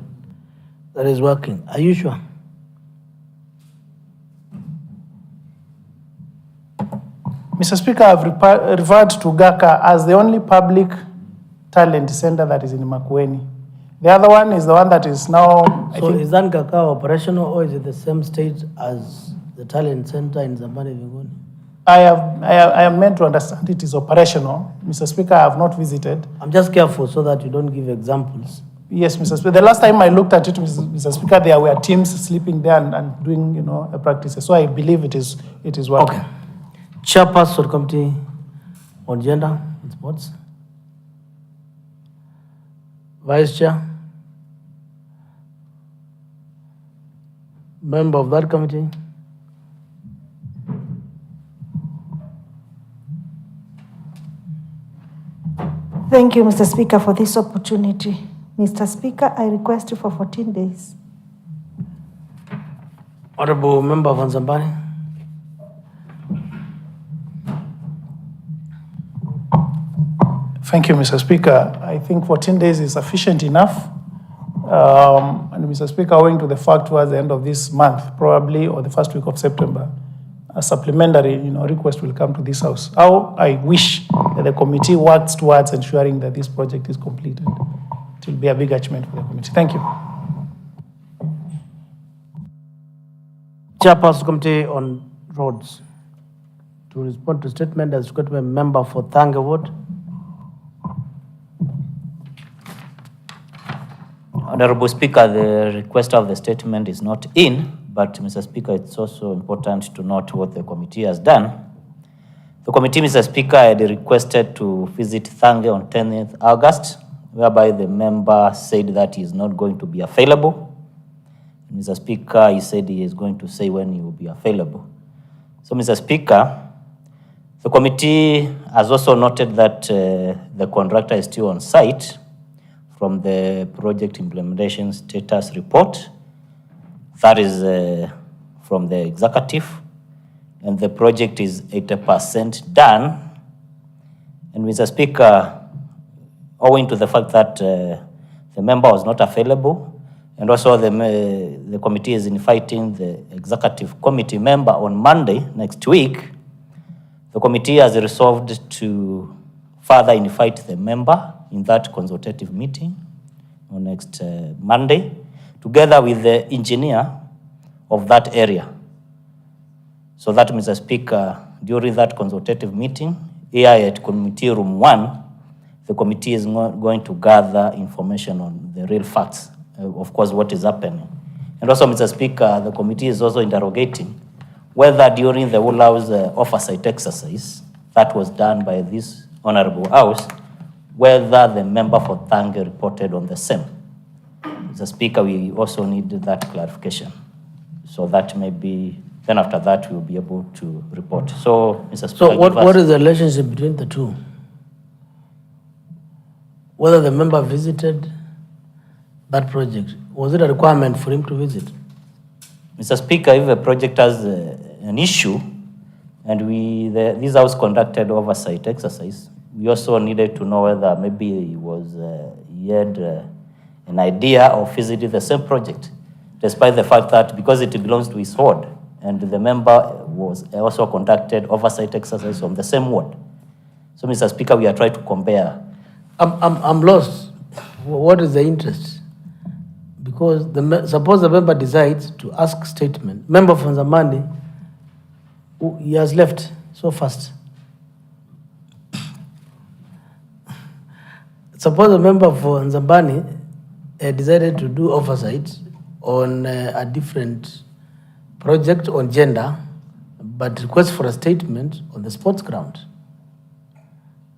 that is working. Are you sure? Mr. Speaker, I've referred to GACA as the only public talent center that is in Makueni. The other one is the one that is now... So is that GACA operational or is it the same state as the talent center in Zambani Vingoni? I am meant to understand it is operational. Mr. Speaker, I have not visited. I'm just careful so that you don't give examples. Yes, Mr. Speaker. The last time I looked at it, Mr. Speaker, there were teams sleeping there and doing, practices. So I believe it is working. Okay. Chairperson Committee on Gender and Sports. Vice Chair. Member of that committee. Thank you, Mr. Speaker, for this opportunity. Mr. Speaker, I request you for 14 days. Honorable Member von Zambani. Thank you, Mr. Speaker. I think 14 days is sufficient enough. And Mr. Speaker, owing to the fact towards the end of this month, probably, or the first week of September, a supplementary request will come to this House. How I wish that the committee works towards ensuring that this project is completed. It will be a big achievement for the committee. Thank you. Chairperson Committee on Roads. To respond to statement as requested by member for Thange Ward. Honorable Speaker, the request of the statement is not in, but Mr. Speaker, it's also important to note what the committee has done. The committee, Mr. Speaker, had requested to visit Thange on 10th August, whereby the member said that he is not going to be available. Mr. Speaker, he said he is going to say when he will be available. So, Mr. Speaker, the committee has also noted that the contractor is still on site from the project implementation status report. That is from the executive, and the project is 80% done. And Mr. Speaker, owing to the fact that the member was not available, and also the committee is inviting the executive committee member on Monday next week, the committee has resolved to further invite the member in that consultative meeting on next Monday, together with the engineer of that area. So that, Mr. Speaker, during that consultative meeting, here at Committee Room 1, the committee is going to gather information on the real facts, of course, what is happening. And also, Mr. Speaker, the committee is also interrogating whether during the whole house oversight exercise that was done by this Honorable House, whether the member for Bunge reported on the same. Mr. Speaker, we also need that clarification. So that may be, then after that, we'll be able to report. So, Mr. Speaker, So what is the relationship between the two? Whether the member visited that project, was it a requirement for him to visit? Mr. Speaker, if a project has an issue, and this house conducted oversight exercise, we also needed to know whether maybe he had an idea of visiting the same project, despite the fact that because it belongs to his ward, and the member was also conducted oversight exercise on the same ward. So, Mr. Speaker, we are trying to compare. I'm lost. What is the interest? Because suppose the member decides to ask statement. Member from Zamani, he has left so fast. Suppose a member for Nzambani decided to do oversight on a different project on gender, but request for a statement on the sports ground.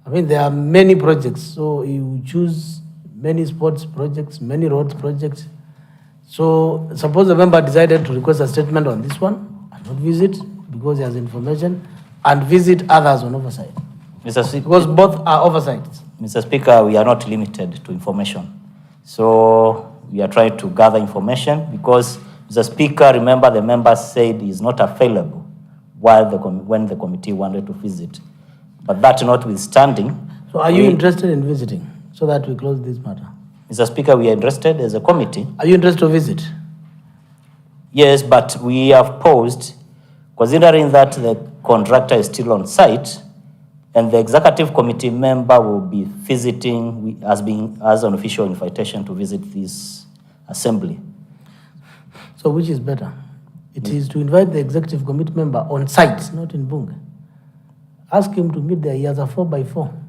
I mean, there are many projects, so you choose many sports projects, many roads projects. So suppose the member decided to request a statement on this one and not visit because he has information, and visit others on oversight. Mr. Speaker, because both are oversights. Mr. Speaker, we are not limited to information. So we are trying to gather information because, Mr. Speaker, remember the member said he is not available when the committee wanted to visit. But that notwithstanding. So are you interested in visiting so that we close this matter? Mr. Speaker, we are interested as a committee. Are you interested to visit? Yes, but we have paused, considering that the contractor is still on site and the executive committee member will be visiting as an official invitation to visit this assembly. So which is better? It is to invite the executive committee member on site, not in Bunge. Ask him to meet there. He has a 4x4.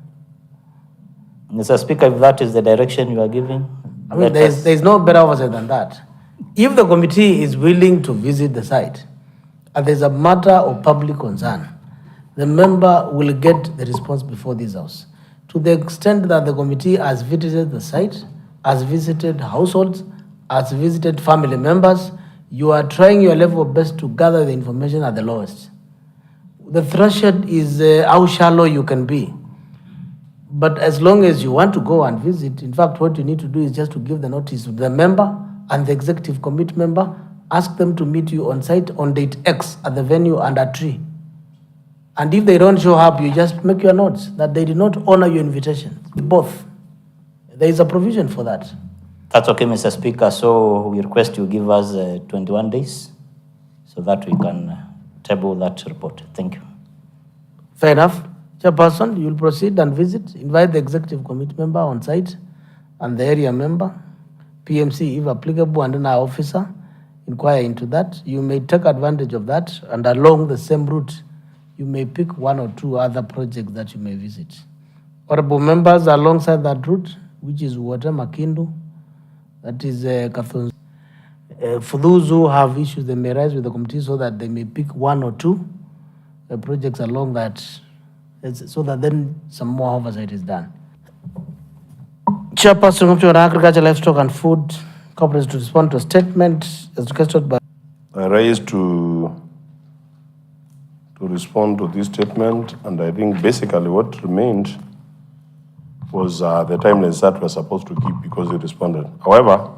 Mr. Speaker, if that is the direction you are giving. I mean, there is no better oversight than that. If the committee is willing to visit the site, and there's a matter of public concern, the member will get the response before this house. To the extent that the committee has visited the site, has visited households, has visited family members, you are trying your level best to gather the information at the lowest. The threshold is how shallow you can be. But as long as you want to go and visit, in fact, what you need to do is just to give the notice to the member and the executive committee member, ask them to meet you on site on date X at the venue under tree. And if they don't show up, you just make your notes that they did not honor your invitation. Both. There is a provision for that. That's okay, Mr. Speaker. So we request you give us 21 days so that we can table that report. Thank you. Fair enough. Chairperson, you will proceed and visit, invite the executive committee member on site and the area member, PMC if applicable, and then our officer, inquire into that. You may take advantage of that, and along the same route, you may pick one or two other projects that you may visit. Honorable members, alongside that route, which is Water Makindu, that is Kathun. For those who have issues, they may rise with the committee so that they may pick one or two projects along that, so that then some more oversight is done. Chairperson of Agriculture, Livestock and Food, corporates to respond to a statement as requested by. I rise to respond to this statement, and I think basically what remained was the timelines that we're supposed to keep because he responded. However,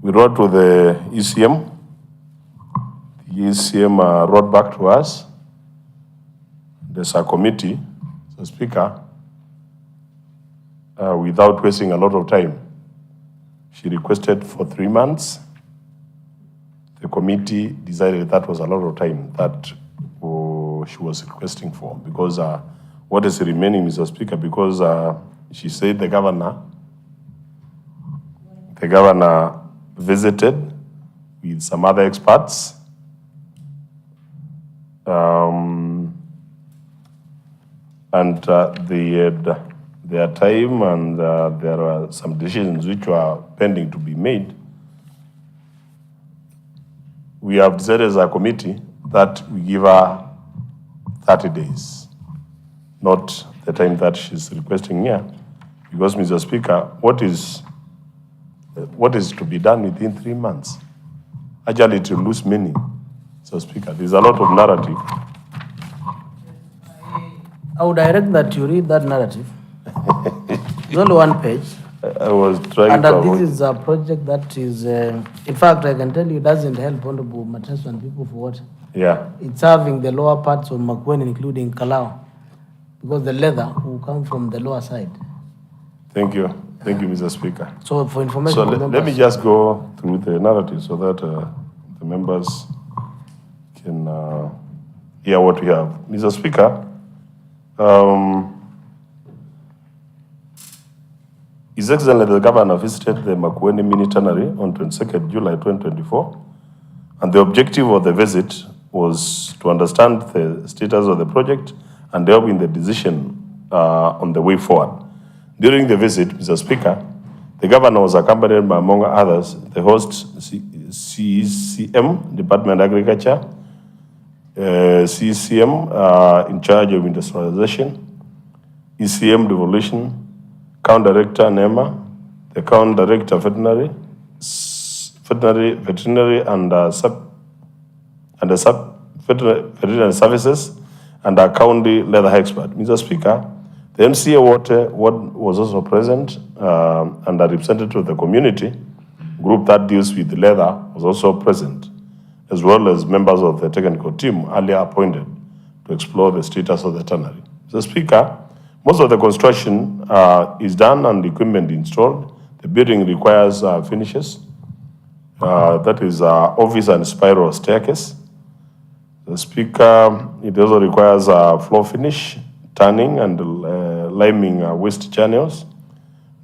we wrote to the ECM. The ECM wrote back to us. There's a committee, the Speaker, without wasting a lot of time. She requested for 3 months. The committee decided that was a lot of time that she was requesting for, because what is remaining, Mr. Speaker, because she said the governor visited with some other experts. And they had their time, and there are some decisions which were pending to be made. We have decided as a committee that we give her 30 days, not the time that she's requesting here. Because, Mr. Speaker, what is to be done within 3 months? Actually, it will lose meaning, Mr. Speaker. There's a lot of narrative. I would direct that you read that narrative. It's only 1 page. I was trying to this is a project that is, in fact, I can tell you, it doesn't help Honorable Mateso and people for what? Yeah. It's having the lower parts of Makueni, including Kalau, because the leather will come from the lower side. Thank you. Thank you, Mr. Speaker. So for information, so let me just go through the narrative so that the members can hear what we have. Mr. Speaker, His Excellency the Governor visited the Makueni Mini Tannery on 22nd July 2024, and the objective of the visit was to understand the status of the project and help in the decision on the way forward. During the visit, Mr. Speaker, the Governor was accompanied by, among others, the host CCM, Department of Agriculture, CCM in charge of industrialization, ECM Devolution, Count Director NEMA, the Count Director Veterinary and veterinary services, and a county leather expert. Mr. Speaker, the MCA Water was also present, and a representative of the community group that deals with the leather was also present, as well as members of the technical team earlier appointed to explore the status of the tannery. Mr. Speaker, most of the construction is done and equipment installed. The building requires finishes. That is office and spiral staircase. The Speaker, it also requires floor finish, turning and liming waste channels,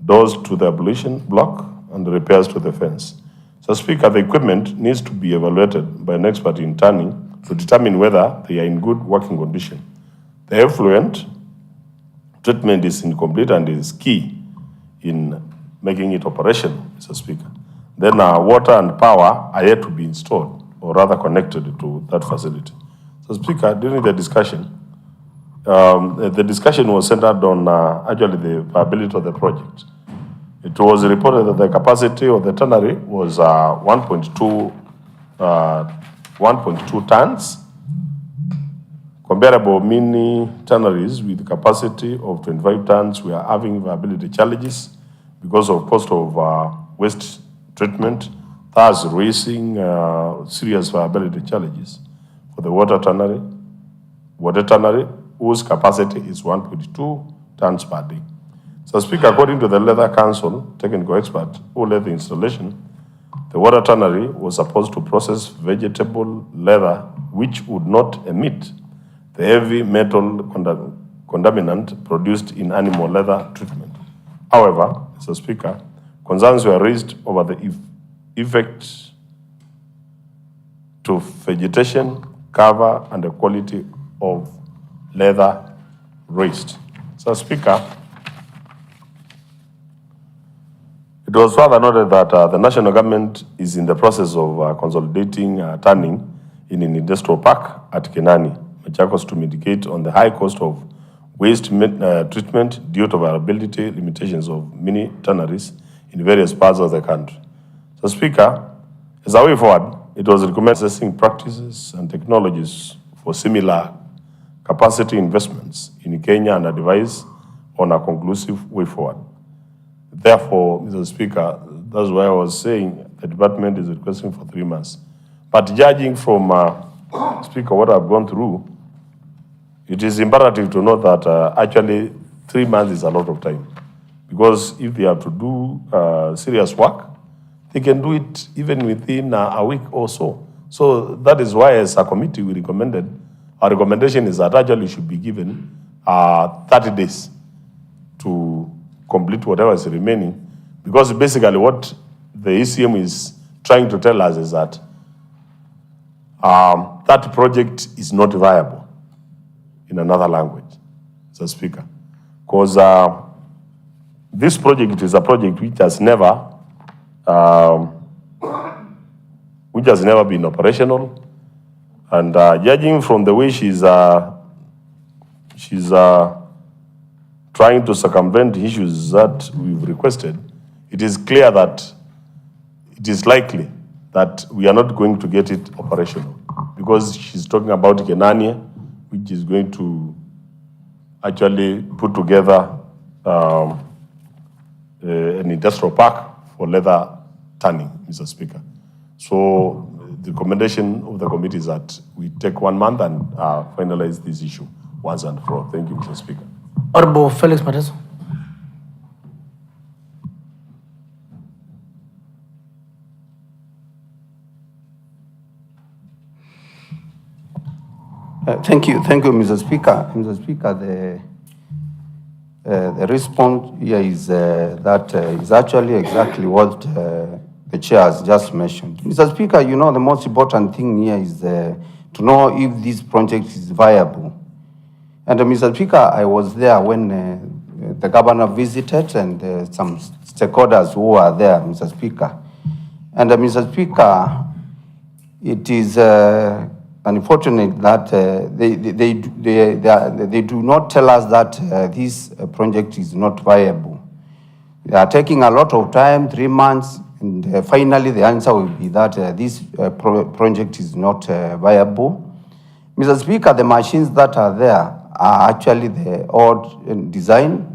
doors to the ablution block, and repairs to the fence. So, Speaker, the equipment needs to be evaluated by an expert in turning to determine whether they are in good working condition. The effluent treatment is incomplete and is key in making it operational, Mr. Speaker. Then water and power are yet to be installed, or rather connected to that facility. So, Speaker, during the discussion was centered on actually the viability of the project. It was reported that the capacity of the tannery was 1.2 tons. Comparable mini tanneries with capacity of 25 tons were having viability challenges because of cost of waste treatment, thus raising serious viability challenges for the water tannery, whose capacity is 1.2 tons per day. So, Speaker, according to the Leather Council technical expert who led the installation, the water tannery was supposed to process vegetable leather which would not emit the heavy metal contaminant produced in animal leather treatment. However, Mr. Speaker, concerns were raised over the effect to vegetation, cover, and the quality of leather raised. So, Speaker, it was further noted that the national government is in the process of consolidating tanning in an industrial park at Kenani, Machakos, to mitigate on the high cost of waste treatment due to availability limitations of mini tanneries in various parts of the country. Mr. Speaker, as a way forward, it was recommended assessing practices and technologies for similar capacity investments in Kenya and advise on a conclusive way forward. Therefore, Mr. Speaker, that's why I was saying the department is requesting for 3 months. But judging from, Speaker, what I've gone through, it is imperative to note that actually 3 months is a lot of time. Because if they have to do serious work, they can do it even within a week or so. So that is why as a committee we recommended, our recommendation is that actually should be given 30 days to complete whatever is remaining. Because basically what the ECM is trying to tell us is that that project is not viable in another language, Mr. Speaker. Because this project is a project which has never been operational, and judging from the way she's trying to circumvent issues that we've requested, it is clear that it is likely that we are not going to get it operational, because she's talking about Kenania, which is going to actually put together an industrial park for leather tanning, Mr. Speaker. So the recommendation of the committee is that we take 1 month and finalize this issue once and for all. Thank you, Mr. Speaker. Honorable Felix Mateso. Thank you, Mr. Speaker. Mr. Speaker, the response here is is actually exactly what the chair has just mentioned. Mr. Speaker, you know the most important thing here is to know if this project is viable. And Mr. Speaker, I was there when the governor visited and some stakeholders who were there, Mr. Speaker. And Mr. Speaker, it is unfortunate that they do not tell us that this project is not viable. They are taking a lot of time, 3 months, and finally the answer will be that this project is not viable. Mr. Speaker, the machines that are there are actually the old design.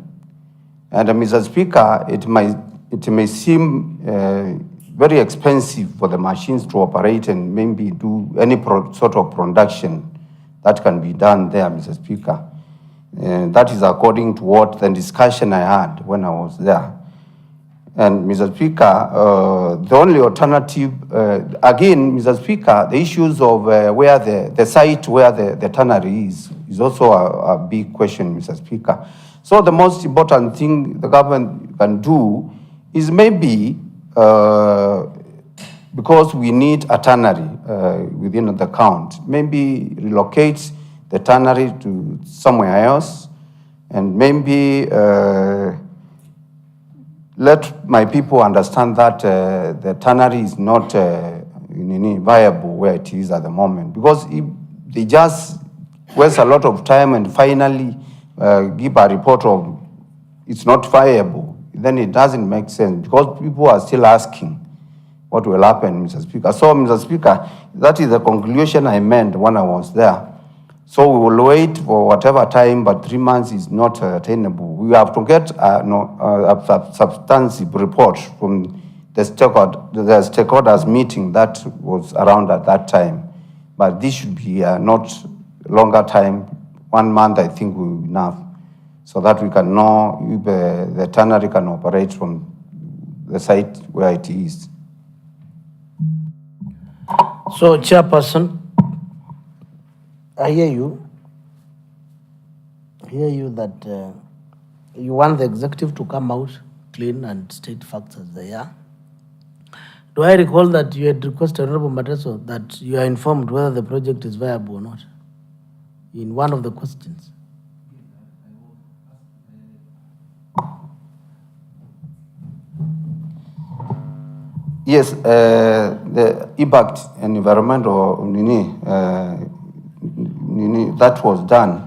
And Mr. Speaker, it may seem very expensive for the machines to operate and maybe do any sort of production that can be done there, Mr. Speaker. That is according to what the discussion I had when I was there. And Mr. Speaker, the only alternative, again, Mr. Speaker, the issues of where the site where the tannery is also a big question, Mr. Speaker. So the most important thing the government can do is maybe, because we need a tannery within the count, maybe relocate the tannery to somewhere else, and maybe let my people understand that the tannery is not viable where it is at the moment. Because if they just waste a lot of time and finally give a report of it's not viable, then it doesn't make sense, because people are still asking what will happen, Mr. Speaker. So, Mr. Speaker, that is the conclusion I meant when I was there. So we will wait for whatever time, but 3 months is not attainable. We have to get a substantive report from the stakeholders meeting that was around at that time. But this should be not longer time. 1 month, I think, will be enough, so that we can know if the tannery can operate from the site where it is. So, Chairperson, I hear you. That you want the executive to come out clean and state facts as they are. Do I recall that you had requested, Honorable Mateso, that you are informed whether the project is viable or not in one of the questions? Yes, the impact and environmental that was done.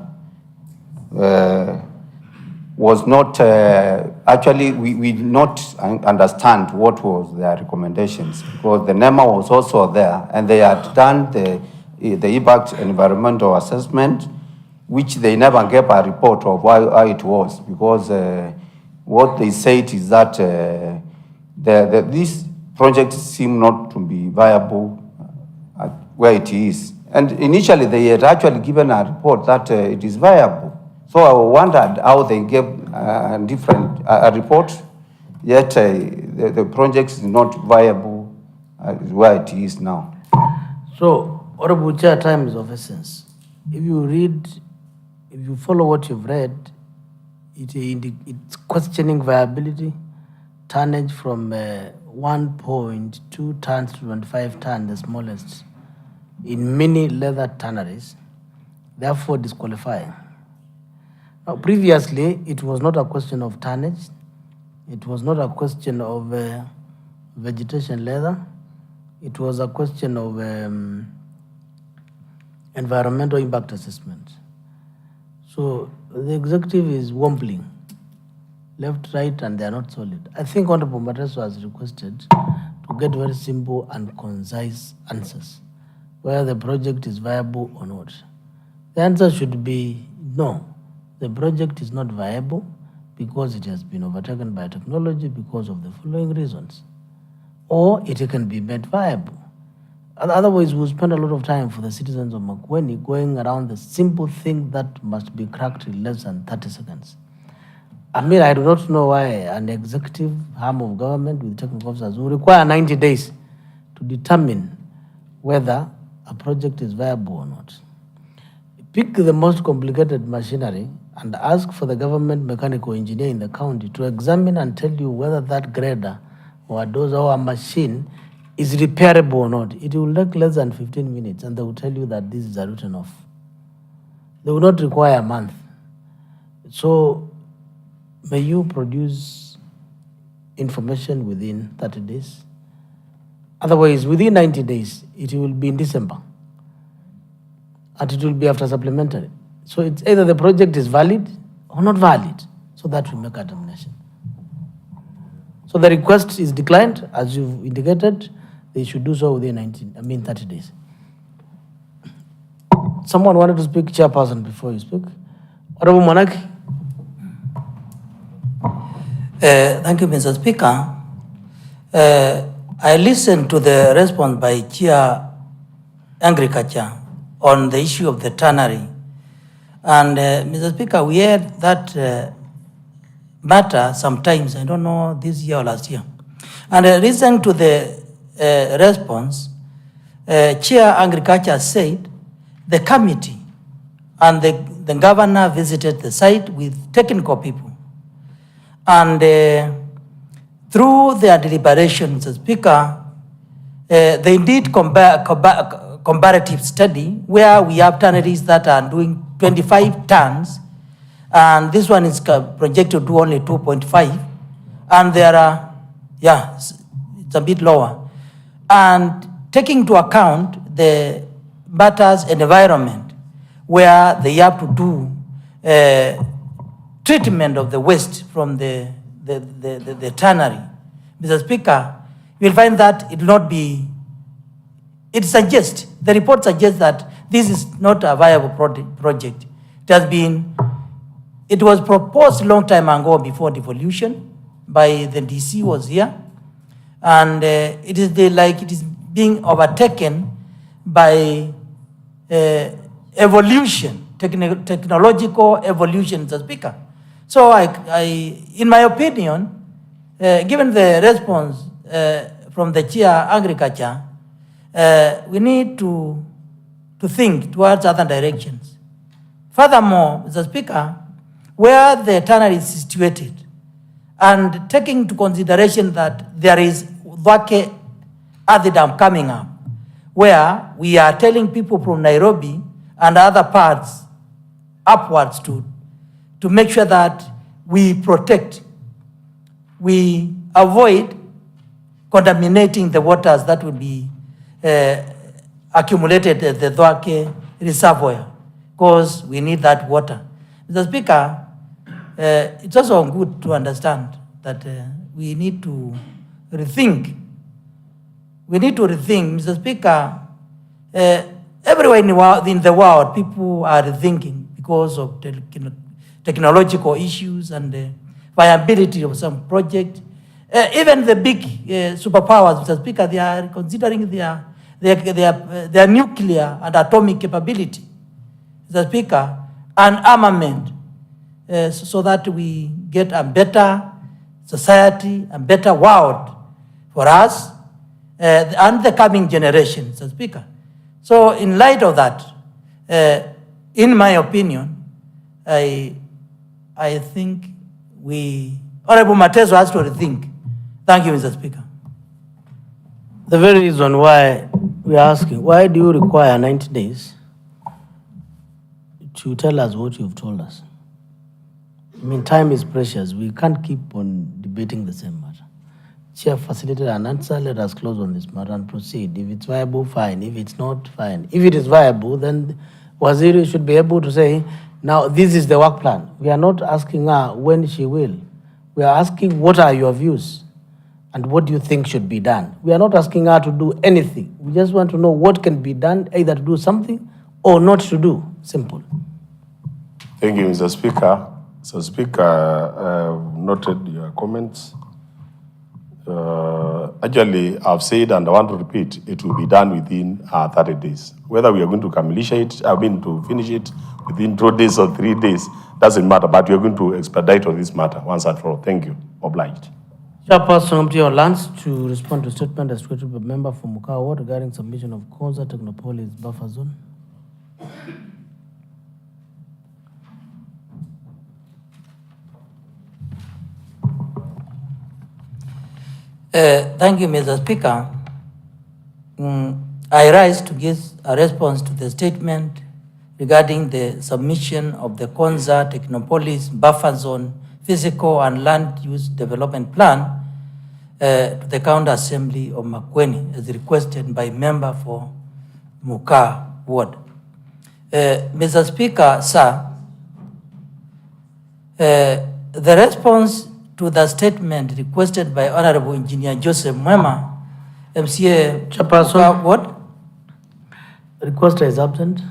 was not, actually, we did not understand what was their recommendations, because the NEMA was also there, and they had done the impact environmental assessment, which they never gave a report of how it was, because what they said is that this project seemed not to be viable at where it is. And initially, they had actually given a report that it is viable. So I wondered how they gave a report, yet the project is not viable where it is now. So, Honorable Chair, time is of essence. If you follow what you've read, it's questioning viability, tonnage from 1.2 tons to 25 tons, the smallest, in many leather tanneries, therefore disqualifying. Now, previously, it was not a question of tonnage. It was not a question of vegetation leather. It was a question of environmental impact assessment. So the executive is wobbling left, right, and they are not solid. I think Honorable Mateso has requested to get very simple and concise answers, whether the project is viable or not. The answer should be no. The project is not viable because it has been overtaken by technology because of the following reasons. Or it can be made viable. Otherwise, we'll spend a lot of time for the citizens of Makueni going around the simple thing that must be cracked in less than 30 seconds. I mean, I do not know why an executive arm of government with technical officers will require 90 days to determine whether a project is viable or not. Pick the most complicated machinery and ask for the government mechanical engineer in the county to examine and tell you whether that grader or a dozer or a machine is repairable or not. It will take less than 15 minutes and they will tell you that this is a written off. They will not require a month. So may you produce information within 30 days. Otherwise, within 90 days, it will be in December. And it will be after supplementary. So it's either the project is valid or not valid. So that will make a determination. So the request is declined, as you've indicated. They should do so within 30 days. Someone wanted to speak, Chairperson, before you speak. Honorable Monaki. Thank you, Mr. Speaker. I listened to the response by Chair Agriculture on the issue of the tannery. And Mr. Speaker, we had that matter sometimes, I don't know, this year or last year. And listening to the response, Chair Agriculture said the committee and the governor visited the site with technical people. And through their deliberations, Mr. Speaker, they did comparative study where we have tanneries that are doing 25 tons, and this one is projected to do only 2.5, and there are, it's a bit lower. And taking into account the matters environment, where they have to do treatment of the waste from the tannery, Mr. Speaker, you will find that it will not be, the report suggests that this is not a viable project. It was proposed a long time ago before devolution by the DC was here. And it is being overtaken by evolution, technological evolution, Mr. Speaker. So in my opinion, given the response from the Chair Agriculture, we need to think towards other directions. Furthermore, Mr. Speaker, where the tannery is situated, and taking into consideration that there is Vake Earthy Dam coming up, where we are telling people from Nairobi and other parts upwards to make sure that we protect, we avoid contaminating the waters that will be accumulated at the Dwake reservoir, because we need that water. Mr. Speaker, it's also good to understand that we need to rethink. We need to rethink, Mr. Speaker. Everywhere in the world, people are rethinking because of technological issues and the viability of some project. Even the big superpowers, Mr. Speaker, they are considering their nuclear and atomic capability, Mr. Speaker, and armament, so that we get a better society, a better world for us and the coming generation, Mr. Speaker. So in light of that, in my opinion, I think Honorable Mateso has to rethink. Thank you, Mr. Speaker. The very reason why we are asking, why do you require 90 days to tell us what you've told us? I mean, time is precious. We can't keep on debating the same matter. Chair facilitated an answer. Let us close on this matter and proceed. If it's viable, fine. If it's not, fine. If it is viable, then Waziri should be able to say, now this is the work plan. We are not asking her when she will. We are asking what are your views and what do you think should be done. We are not asking her to do anything. We just want to know what can be done, either to do something or not to do. Simple. Thank you, Mr. Speaker. Mr. Speaker, noted your comments. Actually, I've said and I want to repeat, it will be done within 30 days. Whether we are going to to finish it within 2 days or 3 days, doesn't matter, but we are going to expedite on this matter once and for all. Thank you. Obliged. Chairperson of your lands to respond to statement as created by member for Mukau Ward regarding submission of Konza Technopolis buffer zone. Thank you, Mr. Speaker. I rise to give a response to the statement regarding the submission of the Konza Technopolis Buffer Zone Physical and Land Use Development Plan to the County Assembly of Makueni as requested by member for Muka Ward. Mr. Speaker, sir, the response to the statement requested by Honorable Engineer Joseph Mwema, MCA Chairperson, what? Requester is absent.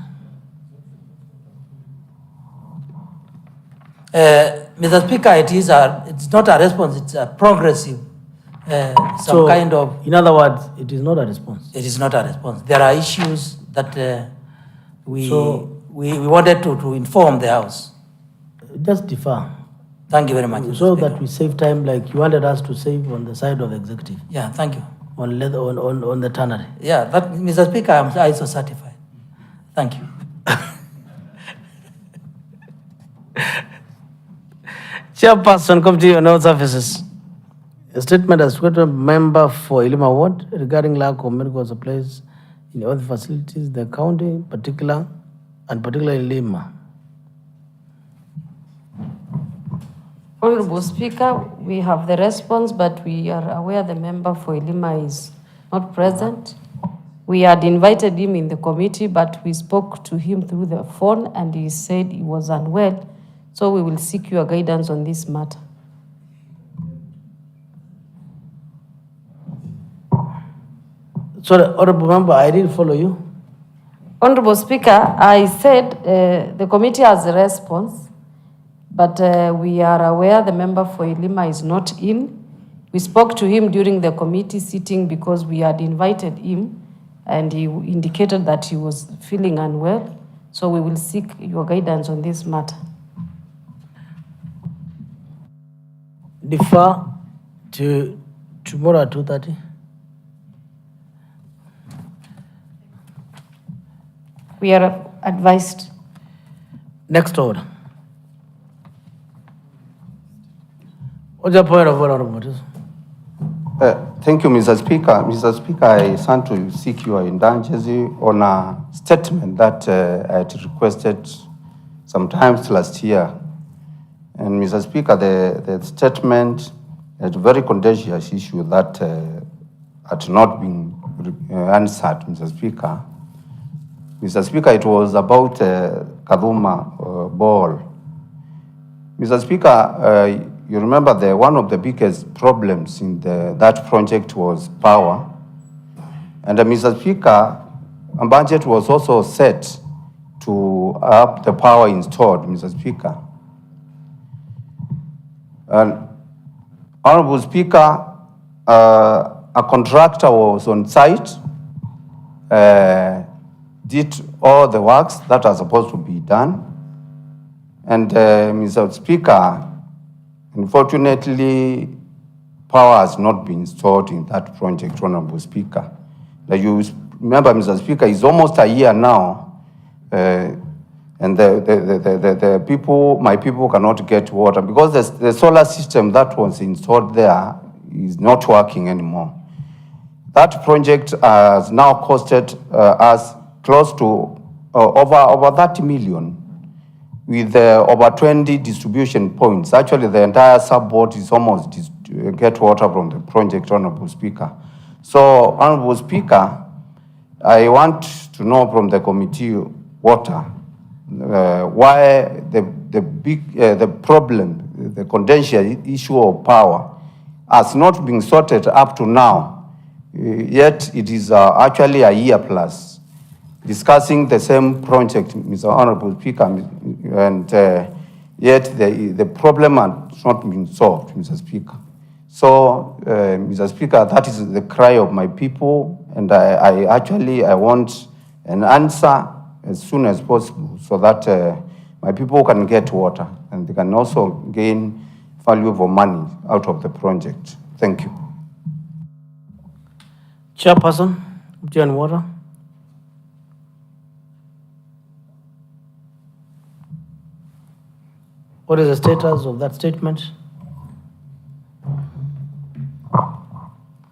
Mr. Speaker, it's not a response, it's a progressive, In other words, it is not a response. It is not a response. There are issues that we wanted to inform the House. Just defer. Thank you very much. Mr. So Speaker. that we save time like you wanted us to save on the side of executive. Yeah, thank you. On the tannery. Yeah, that, Mr. Speaker, I'm ISO certified. Thank you. Chairperson, Committee on Health Services. A statement as created member for Ilima Ward regarding lack of medical supplies in the health facilities, the county particularly Lima. Honorable Speaker, we have the response, but we are aware the member for Ilima is not present. We had invited him in the committee, but we spoke to him through the phone and he said he was unwell. So we will seek your guidance on this matter. Sorry, Honorable Member, I didn't follow you. Honorable Speaker, I said the committee has a response, but we are aware the member for Ilima is not in. We spoke to him during the committee sitting because we had invited him and he indicated that he was feeling unwell. So we will seek your guidance on this matter. Defer to tomorrow at 2:30. We are advised. Next order. What's your point of order, Honorable? Thank you, Mr. Speaker. Mr. Speaker, I want to seek your indulgence on a statement that I had requested sometimes last year. And Mr. Speaker, the statement is a very contentious issue that had not been answered, Mr. Speaker. Mr. Speaker, it was about Kaduma ball. Mr. Speaker, you remember one of the biggest problems in that project was power. And Mr. Speaker, a budget was also set to have the power installed, Mr. Speaker. And Honorable Speaker, a contractor was on site, did all the works that are supposed to be done. And Mr. Speaker, unfortunately, power has not been installed in that project, Honorable Speaker. Now you remember, Mr. Speaker, it's almost a year now, and the people, my people cannot get water because the solar system that was installed there is not working anymore. That project has now costed us close to over 30 million with over 20 distribution points. Actually, the entire sub-board is almost get water from the project, Honorable Speaker. So, Honorable Speaker, I want to know from the committee water why the problem, the contentious issue of power has not been sorted up to now. Yet it is actually a year plus discussing the same project, Mr. Honorable Speaker, and yet the problem has not been solved, Mr. Speaker. So, Mr. Speaker, that is the cry of my people, and I want an answer as soon as possible so that my people can get water and they can also gain valuable money out of the project. Thank you. Chairperson, John Water. What is the status of that statement?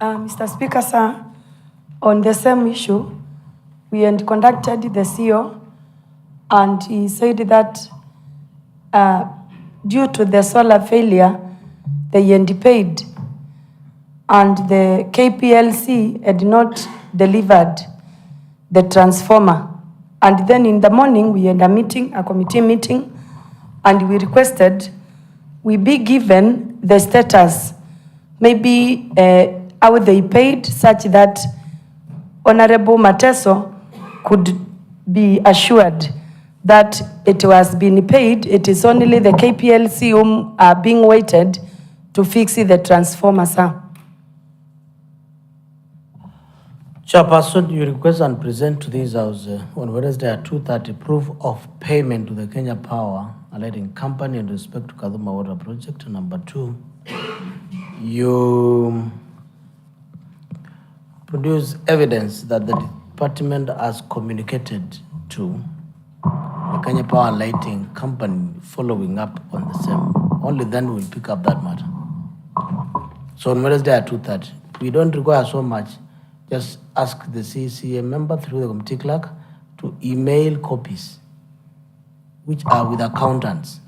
Mr. Speaker, sir, on the same issue, we had conducted the CEO, and he said that due to the solar failure, they had paid, and the KPLC had not delivered the transformer. And then in the morning, we had a committee meeting, and we requested we be given the status, maybe how they paid, such that Honorable Mateso could be assured that it was being paid. It is only the KPLC whom are being waited to fix the transformer, sir. Chairperson, you request and present to this House on Wednesday at 2:30 proof of payment to the Kenya Power Lighting Company in respect to Kaduma Water Project. Number 2, you produce evidence that the department has communicated to the Kenya Power Lighting Company following up on the same. Only then we'll pick up that matter. So on Wednesday at 2:30, we don't require so much. Just ask the CCA member through the committee clerk to email copies, which are with accountants.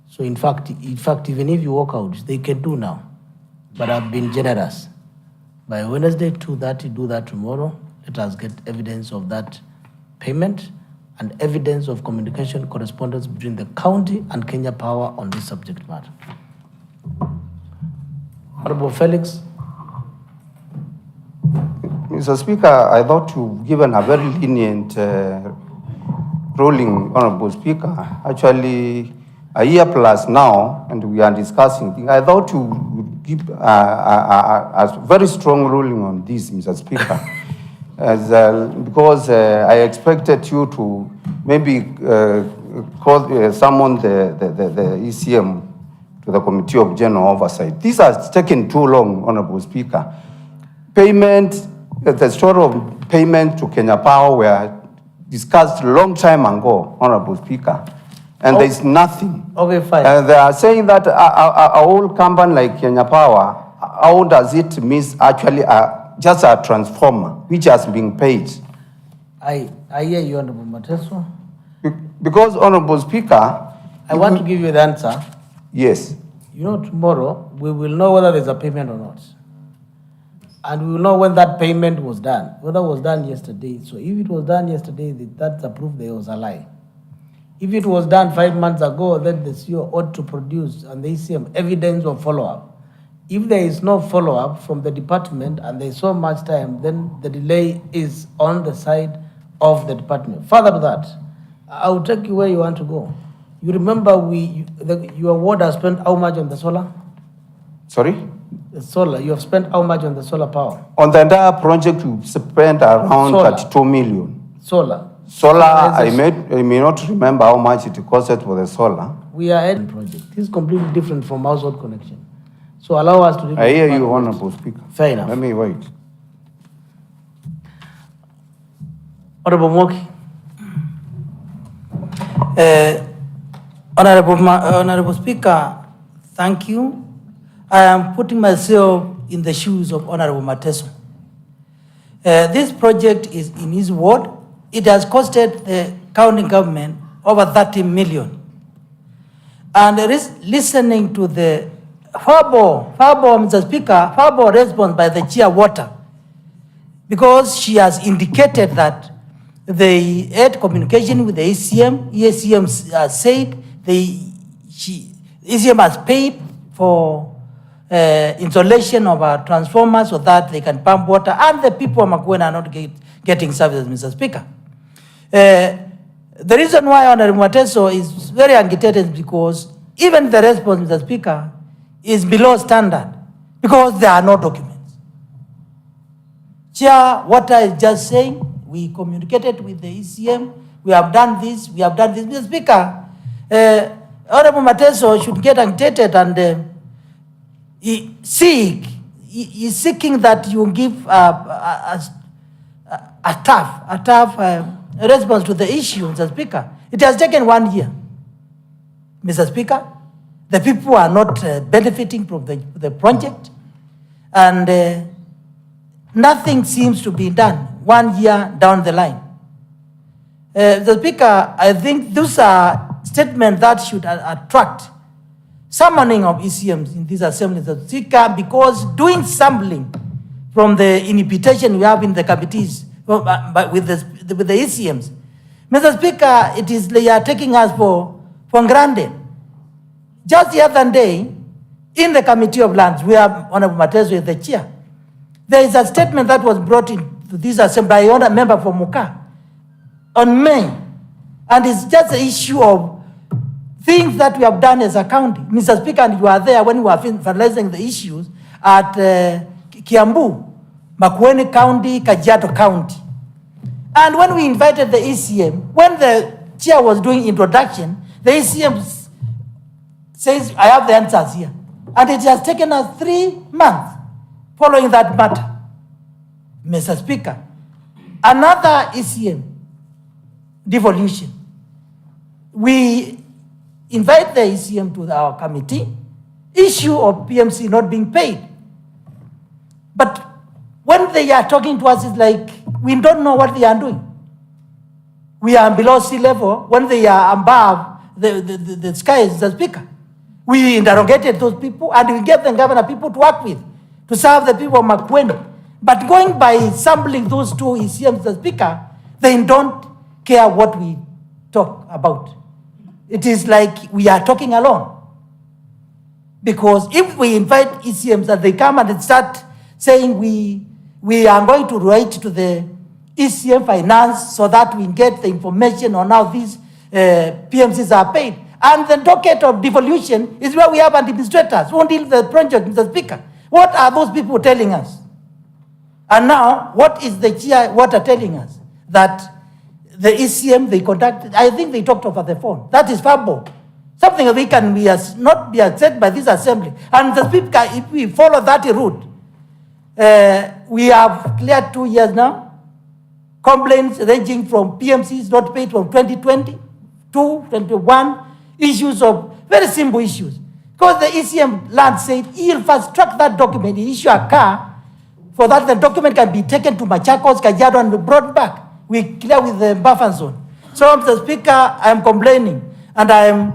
So in fact, even if you walk out, they can do now. But I've been generous. By Wednesday 2:30, do that tomorrow. Let us get evidence of that payment and evidence of communication correspondence between the county and Kenya Power on this subject matter. Honorable Felix. Mr. Speaker, I thought you've given a very lenient ruling, Honorable Speaker. Actually, a year plus now, and we are discussing. I thought you would give a very strong ruling on this, Mr. Speaker, because I expected you to maybe summon the ECM to the Committee of General Oversight. This has taken too long, Honorable Speaker. Payment, the story of payment to Kenya Power were discussed a long time ago, Honorable Speaker, and there's nothing. Okay, fine. And they are saying that a whole company like Kenya Power, how does it miss actually just a transformer which has been paid? I hear you, Honorable Mateso. Because, Honorable Speaker, I want to give you the answer. Yes. You know, tomorrow we will know whether there's a payment or not. And we will know when that payment was done, whether it was done yesterday. So if it was done yesterday, that's a proof there was a lie. If it was done 5 months ago, then the CEO ought to produce and the ECM evidence of follow-up. If there is no follow-up from the department and there is so much time, then the delay is on the side of the department. Further to that, I will take you where you want to go. You remember your ward has spent how much on the solar? Sorry? The solar, you have spent how much on the solar power? On the entire project, we spent around Solar. 32 million. Solar. Solar, I may not remember how much it costed for the solar. We are at project. This is completely different from household connection. So allow us to... I hear you, Honorable Speaker. Fair enough. Let me wait. Honorable Moki. Honorable Speaker, thank you. I am putting myself in the shoes of Honorable Mateso. This project is in his ward. It has costed the county government over 30 million. And there is listening to the Mr. Speaker, response by the Chair Water, because she has indicated that they had communication with the ECM. ECM said ECM has paid for installation of a transformer so that they can pump water, and the people of Makueni are not getting services, Mr. Speaker. The reason why Honorable Mateso is very agitated is because even the response, Mr. Speaker, is below standard because there are no documents. Chair Water is just saying, we communicated with the ECM, we have done this, we have done this. Mr. Speaker, Honorable Mateso should get agitated and he's seeking that you give a tough response to the issue, Mr. Speaker. It has taken 1 year, Mr. Speaker. The people are not benefiting from the project, and nothing seems to be done 1 year down the line. Mr. Speaker, I think those are statements that should attract summoning of ECMs in this assembly, Mr. Speaker, because doing sampling from the invitation we have in the committees with the ECMs, Mr. Speaker, it is they are taking us for granted. Just the other day, in the Committee of Lands, where Honorable Mateso is the chair, there is a statement that was brought into this assembly by a member from Muka on May, and it's just an issue of things that we have done as a county. Mr. Speaker, and you are there when we were finalizing the issues at Kiambu, Makueni County, Kajiado County. And when we invited the ECM, when the chair was doing introduction, the ECM says, I have the answers here. And it has taken us 3 months following that matter. Mr. Speaker, another ECM devolution. We invite the ECM to our committee, issue of PMC not being paid. But when they are talking to us, it's like we don't know what they are doing. We are below sea level when they are above the sky, Mr. Speaker. We interrogated those people and we gave the governor people to work with to serve the people of Makueni. But going by sampling those two ECMs, Mr. Speaker, they don't care what we talk about. It is like we are talking alone. Because if we invite ECMs and they come and start saying we are going to write to the ECM finance so that we get the information on how these PMCs are paid. And the docket of devolution is where we have administrators who deal with the project, Mr. Speaker. What are those people telling us? And now, what is the Chair Water telling us? That the ECM they conducted, I think they talked over the phone. That is fabo. Something that we can not be accepted by this assembly. And the Speaker, if we follow that route, we have cleared 2 years now. Complaints ranging from PMCs not paid from 2020 to 21. Issues of very simple issues. Because the ECM land said he'll fast track that document, he issue a car for that the document can be taken to Machakos, Kajiado, and brought back. We clear with the buffer zone. So, Mr. Speaker, I am complaining and I am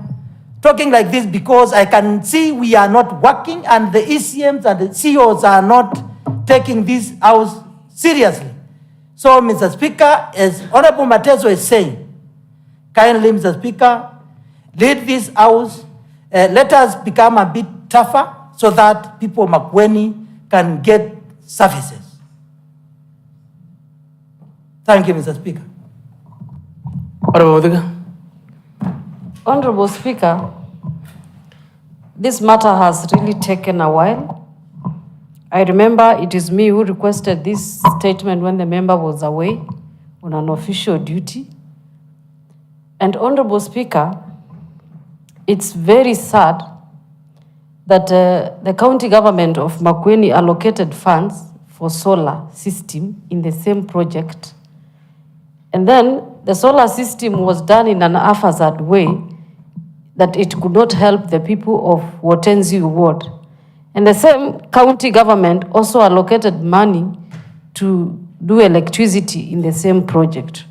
talking like this because I can see we are not working and the ECMs and the CEOs are not taking this house seriously. So, Mr. Speaker, as Honorable Mateso is saying, kindly, Mr. Speaker, lead this house. Let us become a bit tougher so that people of Makueni can get services. Thank you, Mr. Speaker. Honorable Speaker, this matter has really taken a while. I remember it is me who requested this statement when the member was away on an official duty. And Honorable Speaker, it's very sad that the county government of Makueni allocated funds for solar system in the same project. And then the solar system was done in an haphazard way that it could not help the people of Wotenzi ward. And the same county government also allocated money to do electricity in the same project.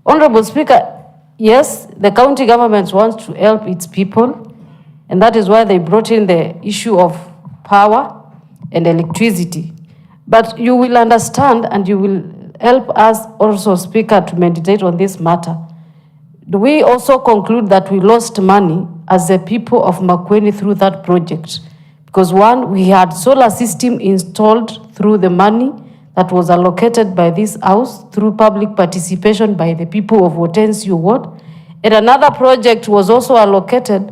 Honorable Speaker, yes, the county government wants to help its people, and that is why they brought in the issue of power and electricity. But you will understand and you will help us also, Speaker, to meditate on this matter. Do we also conclude that we lost money as the people of Makueni through that project? Because one, we had solar system installed through the money that was allocated by this house through public participation by the people of Wotenzi ward. And another project was also allocated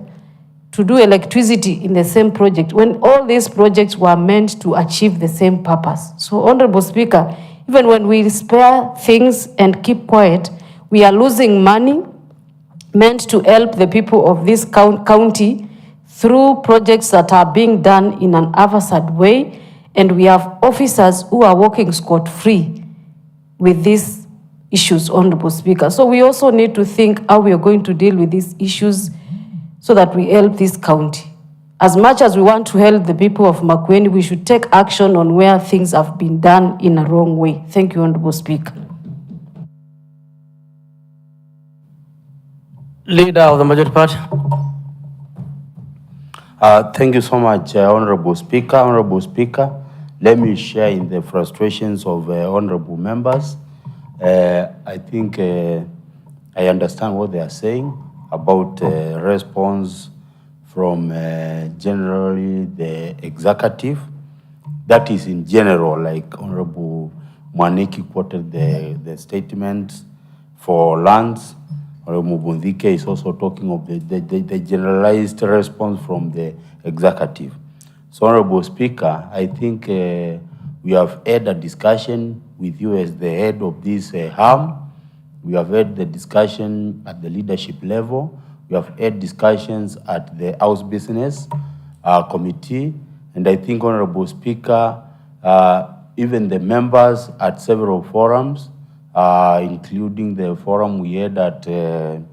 to do electricity in the same project when all these projects were meant to achieve the same purpose. So, Honorable Speaker, even when we spare things and keep quiet, we are losing money meant to help the people of this county through projects that are being done in an haphazard way, and we have officers who are working scot-free with these issues, Honorable Speaker. So we also need to think how we are going to deal with these issues so that we help this county. As much as we want to help the people of Makueni, we should take action on where things have been done in a wrong way. Thank you, Honorable Speaker. Leader of the Majority Party. Thank you so much, Honorable Speaker. Honorable Speaker, let me share in the frustrations of honorable members. I think I understand what they are saying about response from generally the executive. That is in general, like Honorable Mwaniki quoted the statement for lands. Honorable Mubundike is also talking of the generalized response from the executive. So, Honorable Speaker, I think we have had a discussion with you as the head of this harm. We have had the discussion at the leadership level. We have had discussions at the House Business Committee. And I think, Honorable Speaker, even the members at several forums, including the forum we had at a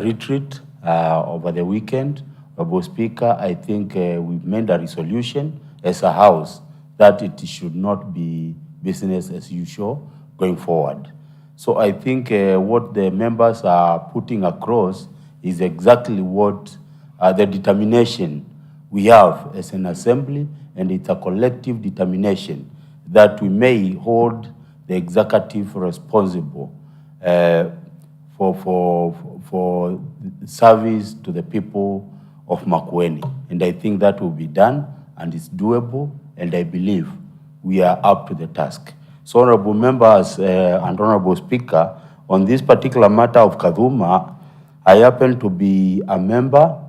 retreat over the weekend. Honorable Speaker, I think we've made a resolution as a house that it should not be business as usual going forward. So I think what the members are putting across is exactly what the determination we have as an assembly, and it's a collective determination that we may hold the executive responsible for service to the people of Makueni. And I think that will be done, and it's doable, and I believe we are up to the task. So, honorable members and honorable Speaker, on this particular matter of Kaduma, I happen to be a member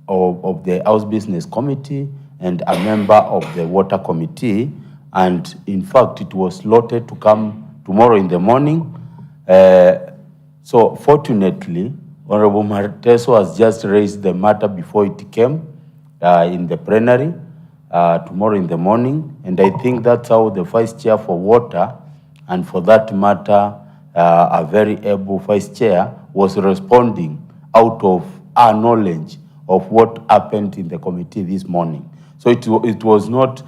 of the House Business Committee and a member of the Water Committee. And in fact, it was slotted to come tomorrow in the morning. So fortunately, Honorable Marteso has just raised the matter before it came in the plenary tomorrow in the morning. And I think that's how the Vice Chair for Water, and for that matter, a very able Vice Chair, was responding out of our knowledge of what happened in the committee this morning. So it was not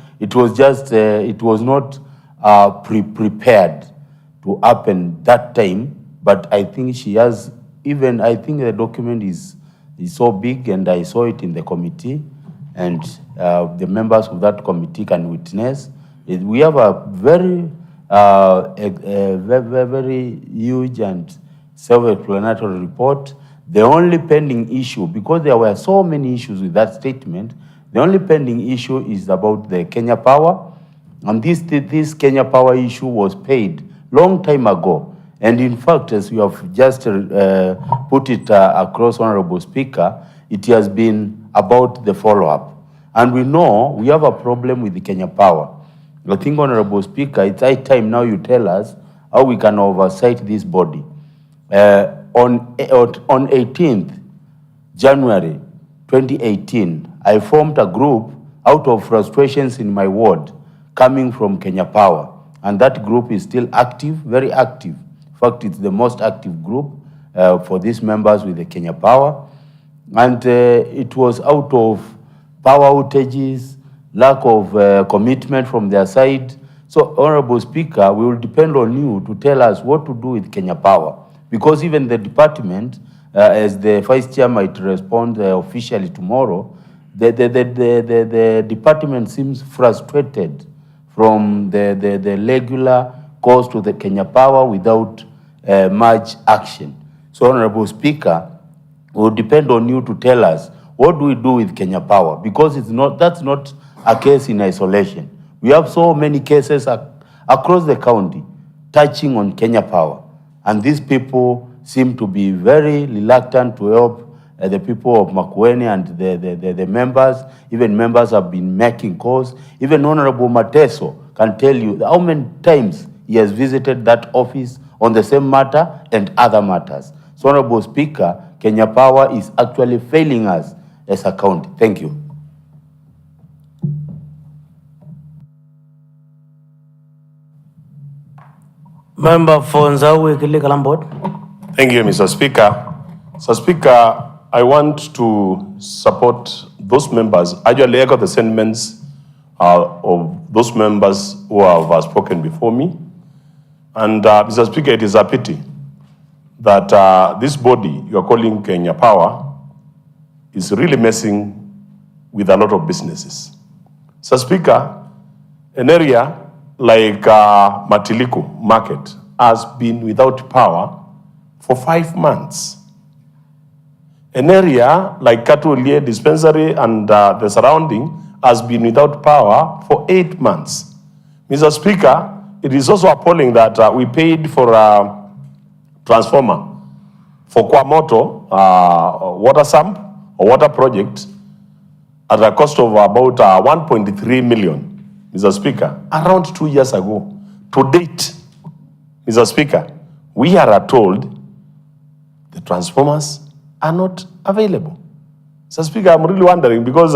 prepared to happen that time, but I think she has, even I think the document is so big, and I saw it in the committee, and the members of that committee can witness. We have a very a very huge and self-explanatory report. The only pending issue, because there were so many issues with that statement, the only pending issue is about the Kenya Power. And this Kenya Power issue was paid long time ago. And in fact, as you have just put it across, Honorable Speaker, it has been about the follow-up. And we know we have a problem with the Kenya Power. I think, Honorable Speaker, it's high time now you tell us how we can oversight this body. On 18th January 2018, I formed a group out of frustrations in my ward coming from Kenya Power. And that group is still active, very active. In fact, it's the most active group for these members with the Kenya Power. And it was out of power outages, lack of commitment from their side. So, Honorable Speaker, we will depend on you to tell us what to do with Kenya Power. Because even the department, as the Vice Chair might respond officially tomorrow, the department seems frustrated from the regular calls to the Kenya Power without much action. So, Honorable Speaker, we will depend on you to tell us what do we do with Kenya Power, because that's not a case in isolation. We have so many cases across the county touching on Kenya Power, and these people seem to be very reluctant to help the people of Makueni and the members. Even members have been making calls. Even Honorable Mateso can tell you how many times he has visited that office on the same matter and other matters. So, Honorable Speaker, Kenya Power is actually failing us as a county. Thank you. Member for Nzawi Kiligalam Board. Thank you, Mr. Speaker. Mr. Speaker, I want to support those members. Actually, I got the sentiments of those members who have spoken before me. And Mr. Speaker, it is a pity that this body you are calling Kenya Power is really messing with a lot of businesses. Mr. Speaker, an area like Matiliku Market has been without power for 5 months. An area like Katulie Dispensary and the surrounding has been without power for 8 months. Mr. Speaker, it is also appalling that we paid for a transformer for Kwamoto water sump or water project at a cost of about 1.3 million. Mr. Speaker, around 2 years ago. To date, Mr. Speaker, we are told the transformers are not available. Mr. Speaker, I'm really wondering because,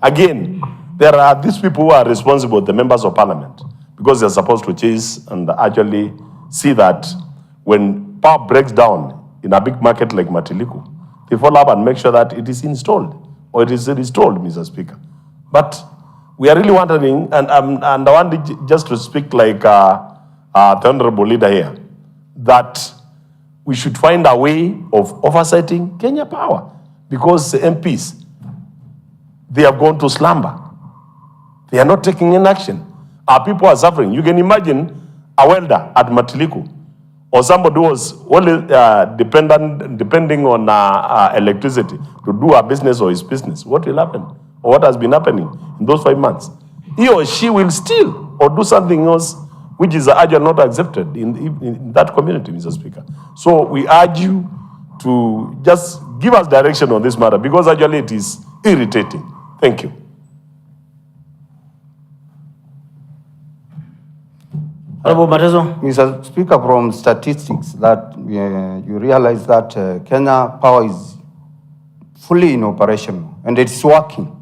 again, there are these people who are responsible, the members of parliament, because they're supposed to chase and actually see that when power breaks down in a big market like Matiliku, they follow up and make sure that it is installed or it is restored, Mr. Speaker. But we are really wondering, and I want just to speak like the Honorable Leader here, that we should find a way of oversighting Kenya Power because the MPs, they have gone to slumber. They are not taking any action. Our people are suffering. You can imagine a welder at Matiliku or somebody who was only depending on electricity to do a business or his business. What will happen? Or what has been happening in those 5 months? He or she will steal or do something else which is actually not accepted in that community, Mr. Speaker. So we urge you to just give us direction on this matter because actually it is irritating. Thank you. Mr. Speaker, from statistics that you realize that Kenya Power is fully in operation and it's working.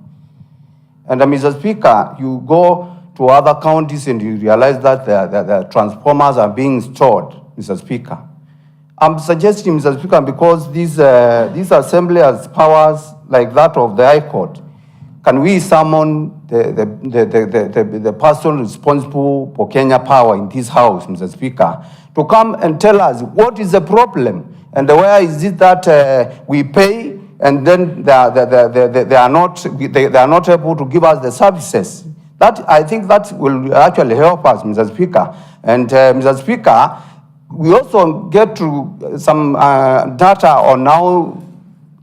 And Mr. Speaker, you go to other counties and you realize that the transformers are being stored, Mr. Speaker. I'm suggesting, Mr. Speaker, because this assembly has powers like that of the High Court, can we summon the person responsible for Kenya Power in this house, Mr. Speaker, to come and tell us what is the problem and where is it that we pay and then they are not able to give us the services That, I think that will actually help us, Mr. Speaker. And Mr. Speaker, we also get to some data on how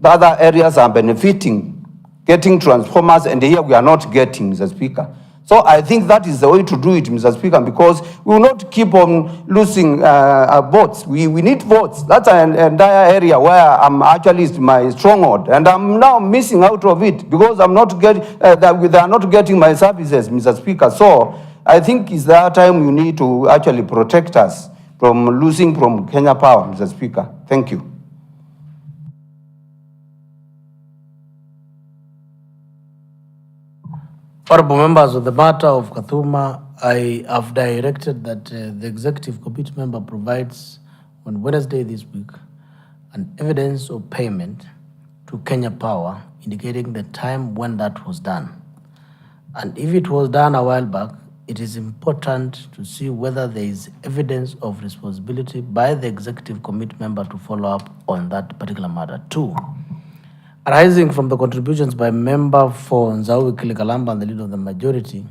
the other areas are benefiting, getting transformers, and here we are not getting, Mr. Speaker. So I think that is the way to do it, Mr. Speaker, because we will not keep on losing votes. We need votes. That's an entire area where I'm actually is my stronghold, and I'm now missing out of it because I'm not getting, they are not getting my services, Mr. Speaker. So I think it's that time you need to actually protect us from losing from Kenya Power, Mr. Speaker. Thank you. Honorable members, of the matter of Kathuma, I have directed that the executive committee member provides on Wednesday this week an evidence of payment to Kenya Power indicating the time when that was done. And if it was done a while back, it is important to see whether there is evidence of responsibility by the executive committee member to follow up on that particular matter. Two, arising from the contributions by member for Nzawi Kilikalamba and the leader of the majority,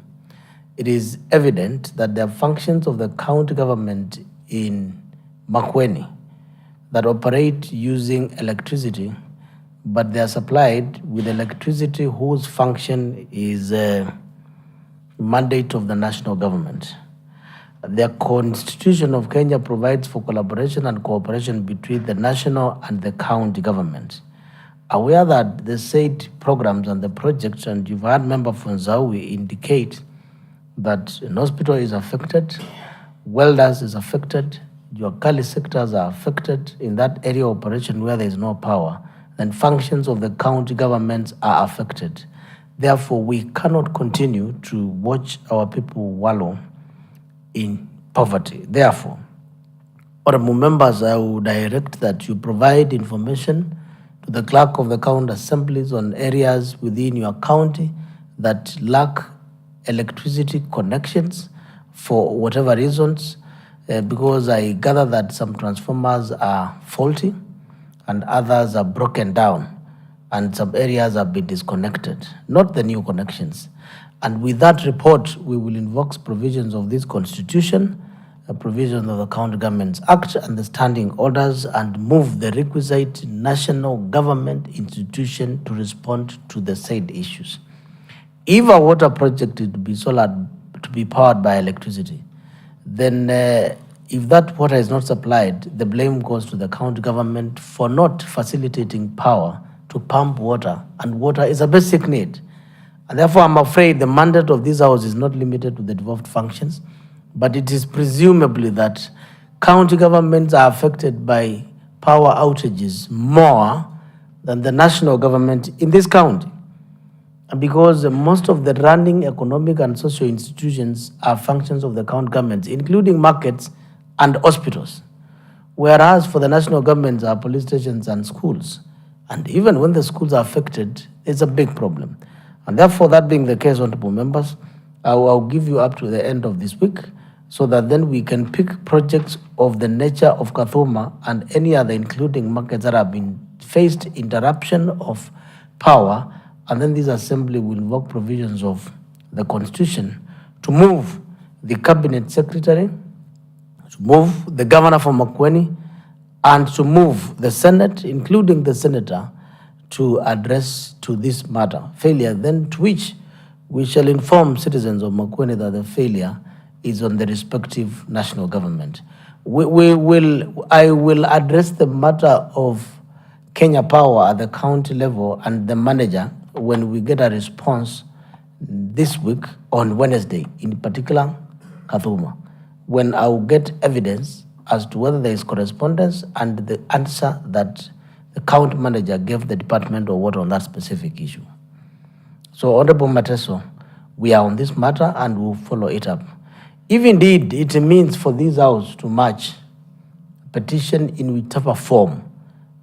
it is evident that there are functions of the county government in Makueni that operate using electricity, but they are supplied with electricity whose function is mandate of the national government. The Constitution of Kenya provides for collaboration and cooperation between the national and the county government. Aware that the said programs and the projects, and you've had member from Zawi indicate that an hospital is affected, welders is affected, your Kali sectors are affected in that area of operation where there is no power, then functions of the county governments are affected. Therefore, we cannot continue to watch our people wallow in poverty. Therefore, honorable members, I would direct that you provide information to the clerk of the county assemblies on areas within your county that lack electricity connections for whatever reasons, because I gather that some transformers are faulty and others are broken down, and some areas have been disconnected, not the new connections. And with that report, we will invoke provisions of this constitution, a provision of the County Governments Act and the standing orders, and move the requisite national government institution to respond to the said issues. If a water project is to be to be powered by electricity, then if that water is not supplied, the blame goes to the county government for not facilitating power to pump water, and water is a basic need. And therefore, I'm afraid the mandate of this house is not limited to the devolved functions, but it is presumably that county governments are affected by power outages more than the national government in this county. And because most of the running economic and social institutions are functions of the county governments, including markets and hospitals, whereas for the national governments are police stations and schools. And even when the schools are affected, it's a big problem. And therefore, that being the case, honorable members, I'll give you up to the end of this week so that then we can pick projects of the nature of Kathuma and any other, including markets that have been faced interruption of power. And then this assembly will invoke provisions of the Constitution to move the cabinet secretary, to move the governor from Makueni, and to move the Senate, including the senator, to address to this matter. Failure, then to which we shall inform citizens of Makueni that the failure is on the respective national government. I will address the matter of Kenya Power at the county level and the manager when we get a response this week on Wednesday, in particular Kathuma, when I will get evidence as to whether there is correspondence and the answer that the county manager gave the Department of Water on that specific issue. So, Honorable Mateso, we are on this matter and we'll follow it up. If indeed it means for this house to match petition in whichever form,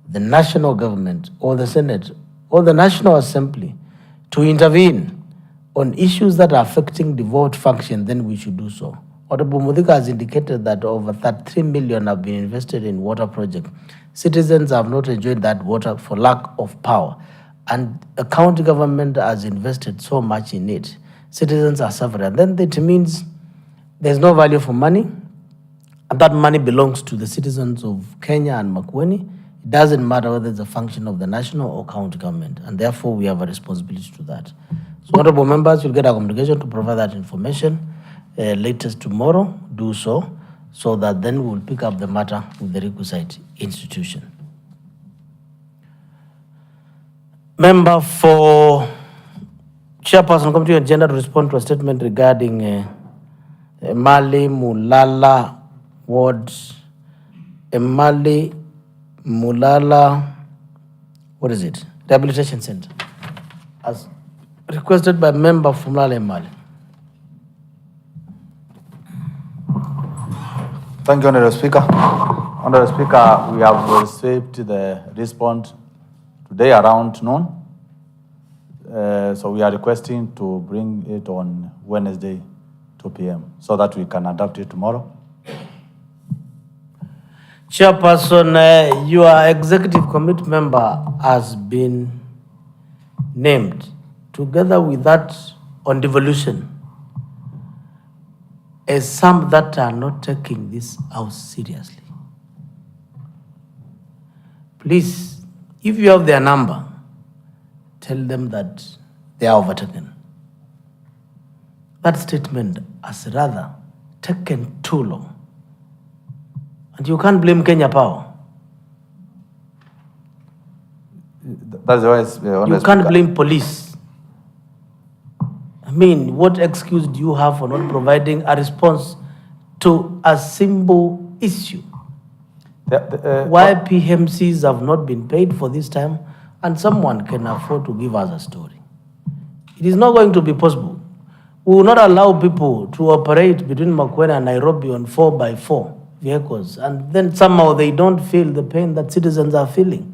the national government or the Senate or the National Assembly to intervene on issues that are affecting the vote function, then we should do so. Honorable Mudhika has indicated that over 33 million have been invested in water projects. Citizens have not enjoyed that water for lack of power. And the county government has invested so much in it. citizens are suffering. And then it means there's no value for money, and that money belongs to the citizens of Kenya and Makueni. It doesn't matter whether it's a function of the national or county government, and therefore we have a responsibility to that. So honorable members, you'll get a communication to provide that information latest tomorrow. Do so that then we'll pick up the matter with the requisite institution. Member for Chairperson Committee on Gender to respond to a statement regarding Mali Mulala Ward, Mali Mulala, what is it? Rehabilitation Center, as requested by member from Lale Mali. Thank you, Honorable Speaker. Honorable Speaker, we have received the response today around noon. So we are requesting to bring it on Wednesday, 2 p.m., so that we can adopt it tomorrow. Chairperson, your executive committee member has been named together with that on devolution as some that are not taking this house seriously. Please, if you have their number, tell them that they are overtaken. That statement has rather taken too long. And you can't blame Kenya Power. That's why you can't blame police. I mean, what excuse do you have for not providing a response to a simple issue? Why PMCs have not been paid for this time, and someone can afford to give us a story. It is not going to be possible. We will not allow people to operate between Makueni and Nairobi on 4x4 vehicles, and then somehow they don't feel the pain that citizens are feeling.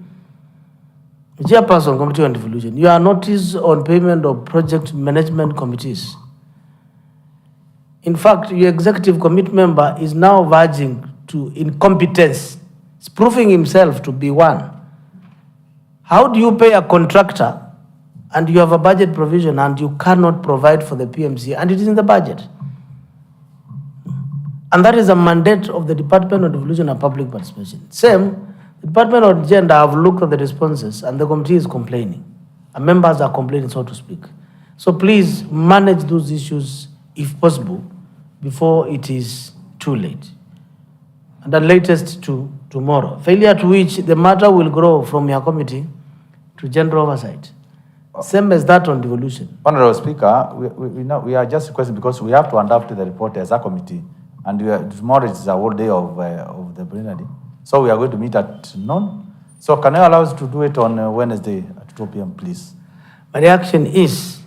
Chairperson, Committee on Devolution, you are notice on payment of project management committees. In fact, your executive committee member is now verging to incompetence. He's proving himself to be one. How do you pay a contractor and you have a budget provision and you cannot provide for the PMC and it is in the budget? And that is a mandate of the Department of Devolution and Public Participation. Same, the Department of Gender have looked at the responses and the committee is complaining. And members are complaining, so to speak. So please manage those issues, if possible, before it is too late. And the latest to tomorrow. Failure to which the matter will grow from your committee to general oversight. Same as that on devolution. Honorable Speaker, we are just requesting because we have to adapt the report as a committee. And tomorrow is a whole day of the plenary. So we are going to meet at noon. So can you allow us to do it on Wednesday at 2 p.m., please? My reaction is,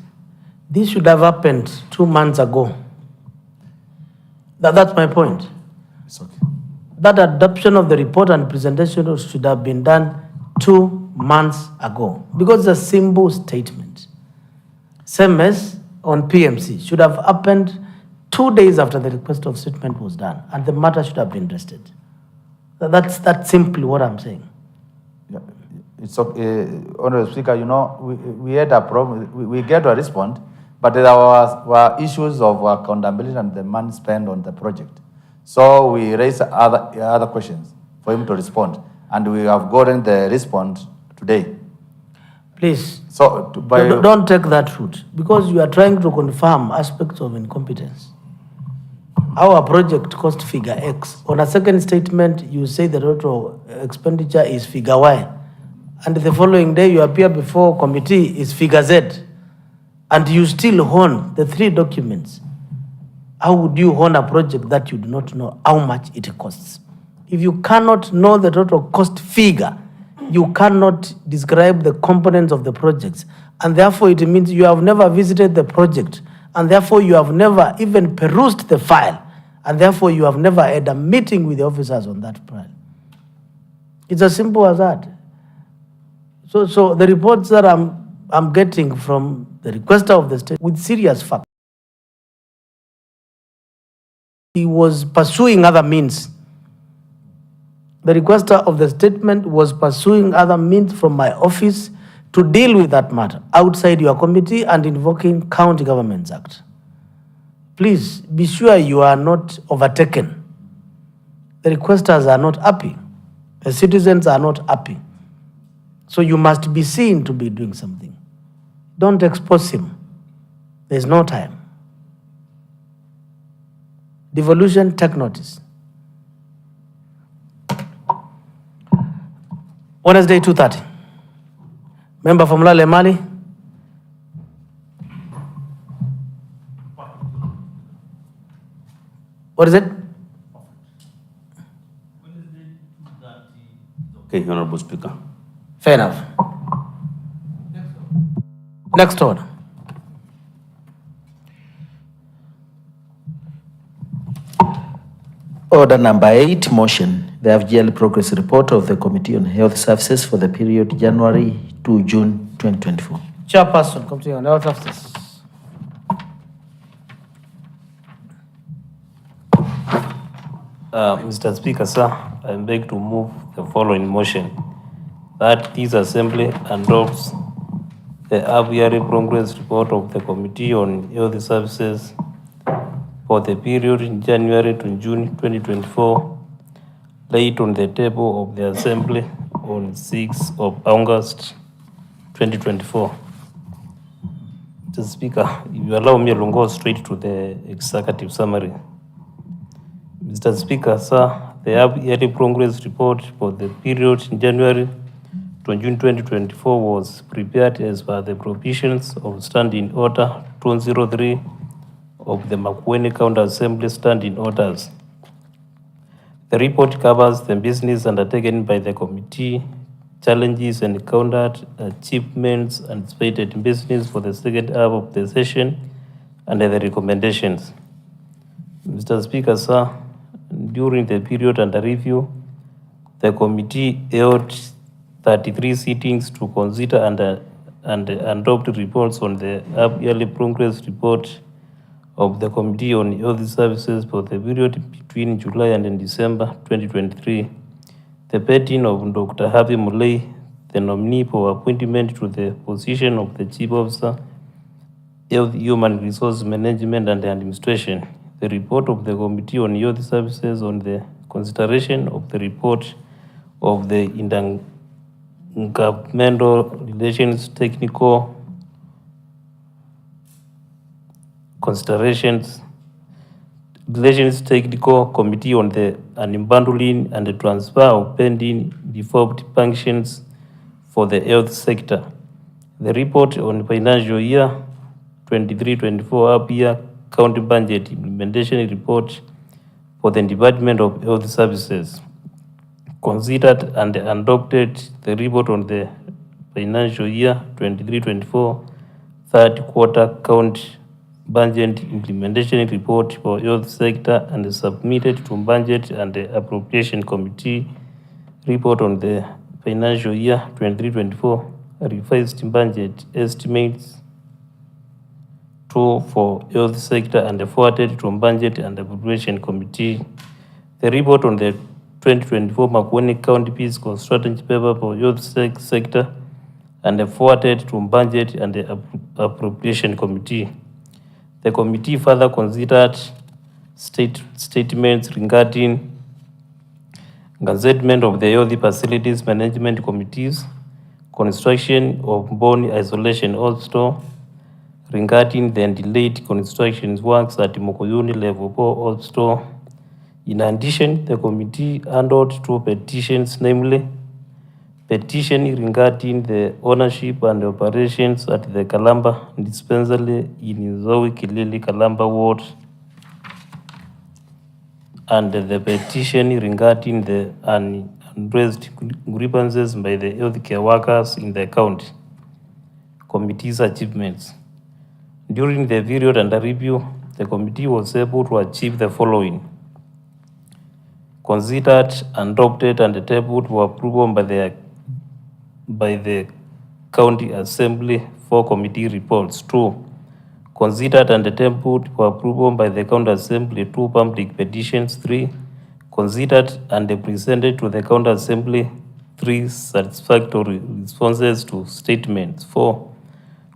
this should have happened 2 months ago. That's my point. It's okay. That adoption of the report and presentation should have been done 2 months ago, because it's a simple statement. Same as on PMC, should have happened 2 days after the request of statement was done, and the matter should have been rested. That's simply what I'm saying. Yeah, it's okay. Honorable Speaker, you know, we had a problem. We get a response, but there were issues of accountability and the money spent on the project. So we raised other questions for him to respond, and we have gotten the response today. Please, so don't take that route, because you are trying to confirm aspects of incompetence. Our project cost figure X. On a second statement, you say the total expenditure is figure Y. And the following day, you appear before committee is figure Z. And you still own the 3 documents. How would you own a project that you do not know how much it costs? If you cannot know the total cost figure, you cannot describe the components of the projects. And therefore, it means you have never visited the project. And therefore, you have never even perused the file. And therefore, you have never had a meeting with the officers on that file. It's as simple as that. So the reports that I'm getting from the requester of the state with serious facts, he was pursuing other means. The requester of the statement was pursuing other means from my office to deal with that matter outside your committee and invoking County Governments Act. Please be sure you are not overtaken. The requesters are not happy. The citizens are not happy. So you must be seen to be doing something. Don't expose him. There's no time. Devolution, take notice. Wednesday, 2:30. Member from Lale Mali. What is it? Okay, Honorable Speaker. Fair enough. Next order. Order number 8, motion. The FGL progress report of the Committee on Health Services for the period January to June 2024. Chairperson, Committee on Health Services. Mr. Speaker, sir, I beg to move the following motion that this Assembly adopts the half-yearly progress report of the Committee on Health Services for the period in January to June 2024, laid on the table of the Assembly on 6th of August 2024. Mr. Speaker, if you allow me, I'll go straight to the executive summary. Mr. Speaker, sir, the half-yearly progress report for the period in January to June 2024 was prepared as per the provisions of Standing Order 203 of the Makueni County Assembly Standing Orders. The report covers the business undertaken by the committee, challenges encountered, achievements, and anticipated business for the second half of the session, and the recommendations. Mr. Speaker, sir, during the period under review, the committee held 33 sittings to consider and adopt reports on the half-yearly progress report of the Committee on Health Services for the period between July and December 2023. The vetting of Dr. Harvey Mulay, the nominee for appointment to the position of the Chief Officer, Health, Human Resource Management and Administration. The report of the Committee on Health Services on the consideration of the report of the Intergovernmental Relations Technical Technical Committee on the unbundling and the transfer of pending devolved functions for the health sector. The report on financial year 23-24 half-year county budget implementation report for the Department of Health Services. Considered and adopted the report on the financial year 23-24 third quarter count budget implementation report for health sector and submitted to Budget and the Appropriation Committee report on the financial year 23-24 revised budget estimates for health sector and forwarded to Budget and Appropriation Committee. The report on the 2024 Makueni County Fiscal Strategy paper for health sector and forwarded to Budget and the Appropriation Committee. The committee further considered statements regarding gazettement of the health facilities management committees, construction of bone isolation hospital, regarding the delayed construction works at Mokoyuni Level 4 hospital. In addition, the committee handled 2 petitions, namely petition regarding the ownership and operations at the Kalamba dispensary in Zoe Kilili Kalamba ward, and the petition regarding the unaddressed grievances by the healthcare workers in the county. Committee's achievements. During the period under review, the committee was able to achieve the following: considered, adopted, and tabled for approval by the County Assembly 4 committee reports. 2. Considered and tabled for approval by the County Assembly 2 public petitions. 3. Considered and presented to the County Assembly 3. Satisfactory responses to statements. 4.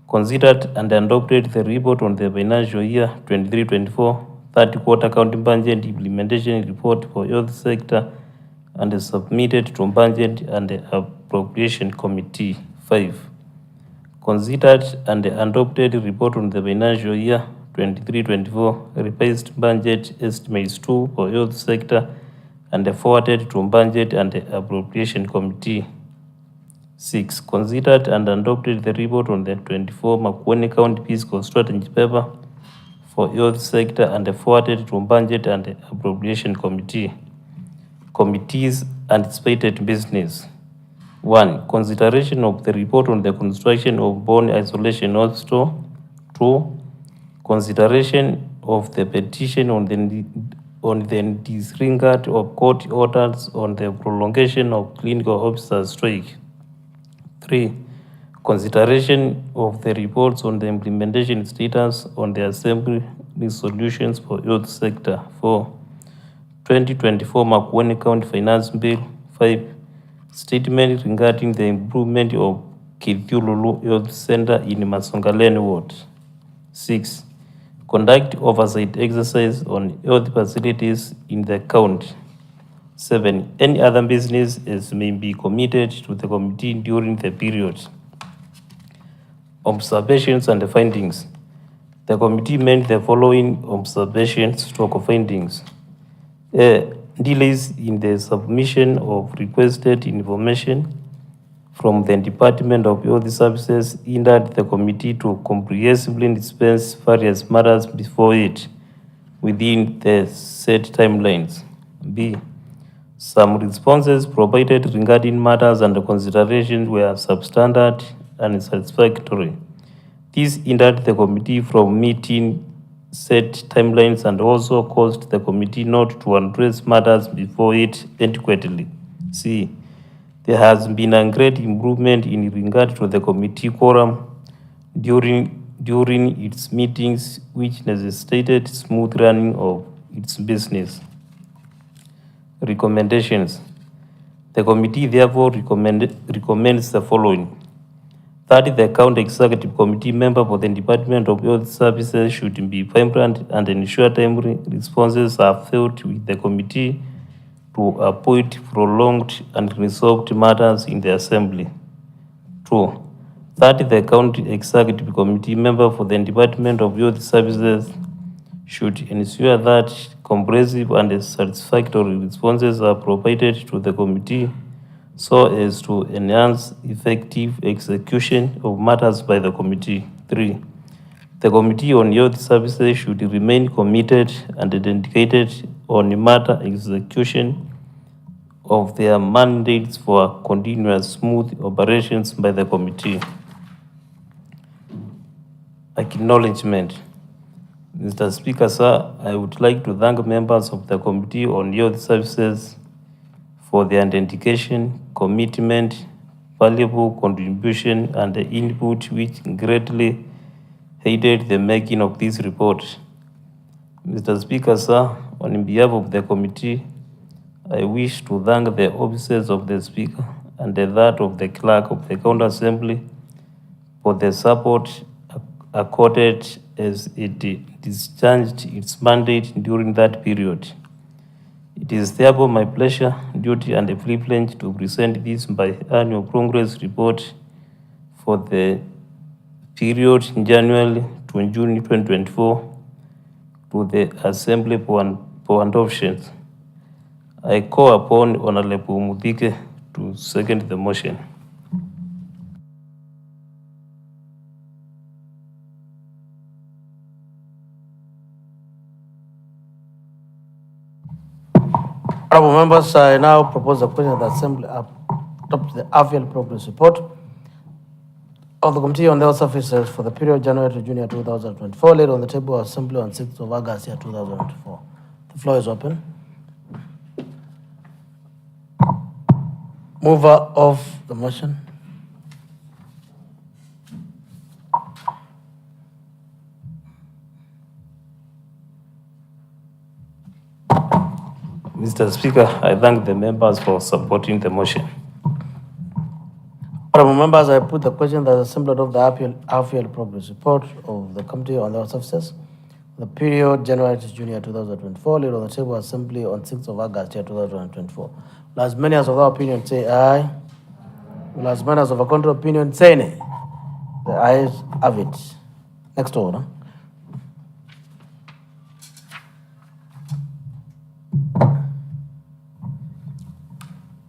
Considered and adopted the report on the financial year 23-24 third quarter county budget implementation report for health sector and submitted to budget and the appropriation committee. 5. Considered and adopted report on the financial year 23-24 revised budget estimates 2 for health sector and forwarded to budget and the appropriation committee. 6. Considered and adopted the report on the 24 Makueni County Fiscal Strategy paper for health sector and forwarded to budget and the appropriation committee. Committees anticipated business. 1. Consideration of the report on the construction of bone isolation hospital. 2. Consideration of the petition on the disregard of court orders on the prolongation of clinical officer strike. 3. Consideration of the reports on the implementation status on the assembly resolutions for health sector. 4. 2024 Makueni County Finance Bill. 5. Statement regarding the improvement of Kithululu Health Center in Masongaleni Ward. 6. Conduct oversight exercise on health facilities in the county. 7. Any other business as may be committed to the committee during the period. Observations and findings. The committee made the following observations to findings. Delays in the submission of requested information from the Department of Health Services hindered the committee to comprehensively dispense various matters before it within the set timelines. B. Some responses provided regarding matters under consideration were substandard and satisfactory. This hindered the committee from meeting set timelines and also caused the committee not to address matters before it adequately. C. There has been a great improvement in regard to the committee quorum during its meetings, which necessitated smooth running of its business. Recommendations. The committee therefore recommends the following. That the County Executive Committee member for the Department of Health Services should be vibrant and ensure timely responses are filled with the committee to avoid prolonged and unresolved matters in the Assembly. 2. That the County Executive Committee member for the Department of Health Services should ensure that comprehensive and satisfactory responses are provided to the committee so as to enhance effective execution of matters by the committee. 3. The Committee on Health Services should remain committed and dedicated on matter execution of their mandates for continuous smooth operations by the committee. Acknowledgement. Mr. Speaker, sir, I would like to thank members of the Committee on Health Services for their dedication, commitment, valuable contribution, and the input which greatly aided the making of this report. Mr. Speaker, sir, on behalf of the committee, I wish to thank the officers of the Speaker and that of the Clerk of the County Assembly for the support accorded as it discharged its mandate during that period. It is therefore my pleasure, duty, and a privilege to present this biannual progress report for the period January to June 2024 to the Assembly for adoption. I call upon Honorable Mudike to second the motion. Honorable members, I now propose the question of the Assembly adopt the annual progress report of the Committee on Health Services for the period January to June 2024, laid on the table of Assembly on 6th of August 2024. The floor is open. Mover of the motion. Mr. Speaker, I thank the members for supporting the motion. Honorable members, I put the question that the assembly of the half-yearly progress report of the Committee on the Services, the period January to June 2024, laid on the table assembly on 6th of August 2024. Will as many as of our opinion say aye. Will as many as of a contrary opinion say nay. The ayes have it. Next order.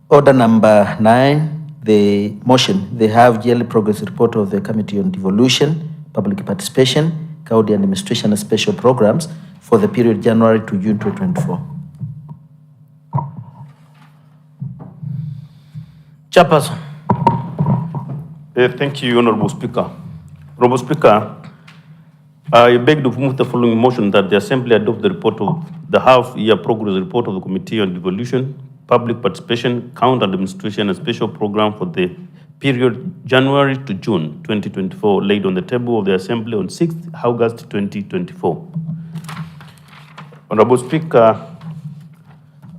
Order number 9, the motion, the half-yearly progress report of the Committee on Devolution, Public Participation, County Administration and Special Programs for the period January to June 2024. Chairperson. Thank you, Honorable Speaker. Honorable Speaker, I beg to move the following motion that the Assembly adopt the report of the half-year progress report of the Committee on Devolution, Public Participation, County Administration and Special Program for the period January to June 2024, laid on the table of the Assembly on 6th August 2024. Honorable Speaker,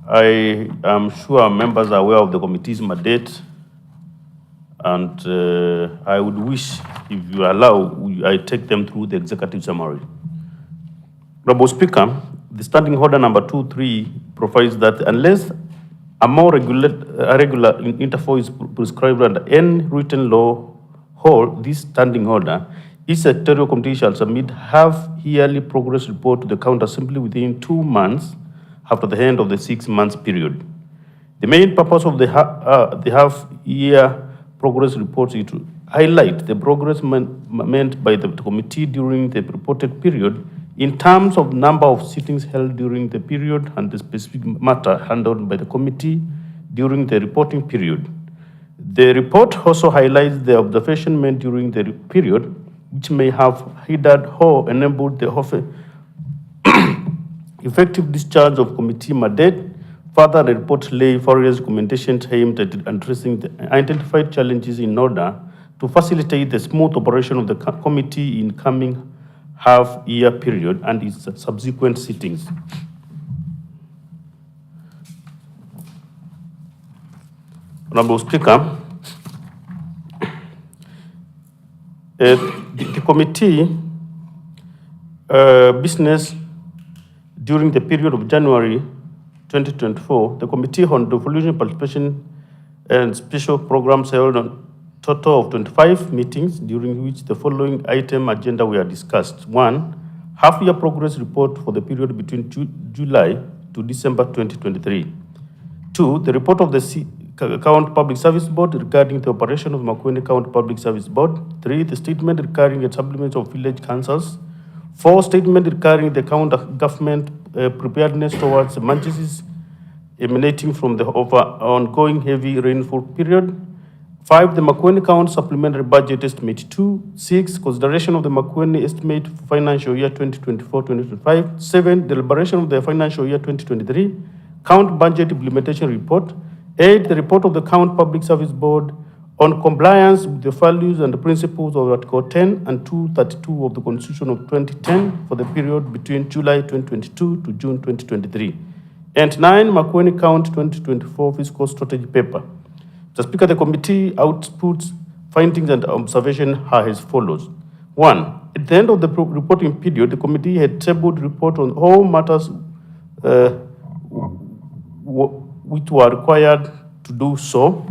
I am sure members are aware of the committee's mandate, and I would wish, if you allow, I take them through the executive summary. Honorable Speaker, the standing order number 2.3 provides that unless a more regular interval is prescribed under any written law or this standing order, each secretarial committee shall submit half-yearly progress report to the County Assembly within 2 months after the end of the 6 months period. The main purpose of the half-year progress report is to highlight the progress meant by the committee during the reported period in terms of number of sittings held during the period and the specific matter handled by the committee during the reporting period. The report also highlights the observation made during the period which may have hindered or enabled the effective discharge of committee mandate. Further, the report lay various recommendations aimed at addressing the identified challenges in order to facilitate the smooth operation of the committee in coming half-year period and its subsequent sittings. Honorable Speaker, the committee business during the period of January 2024, the Committee on Devolution, Participation and Special Programs held a total of 25 meetings, during which the following item agenda were discussed. 1, half-year progress report for the period between July to December 2023. 2, the report of the County Public Service Board regarding the operation of Makueni County Public Service Board. 3, the statement regarding the supplements of village councils. 4, statement regarding the county government preparedness towards emergencies emanating from the ongoing heavy rainfall period. 5, the Makueni County Supplementary Budget Estimate 2. 6, consideration of the Makueni Estimate for financial year 2024-2025. 7, deliberation of the financial year 2023 County Budget Implementation Report. 8, the report of the County Public Service Board on compliance with the values and the principles of Article 10 and 232 of the Constitution of 2010 for the period between July 2022 to June 2023. And 9, Makueni County 2024 Fiscal Strategy Paper. Mr. Speaker, the committee outputs findings and observations are as follows. 1, at the end of the reporting period, the committee had tabled report on all matters which were required to do so.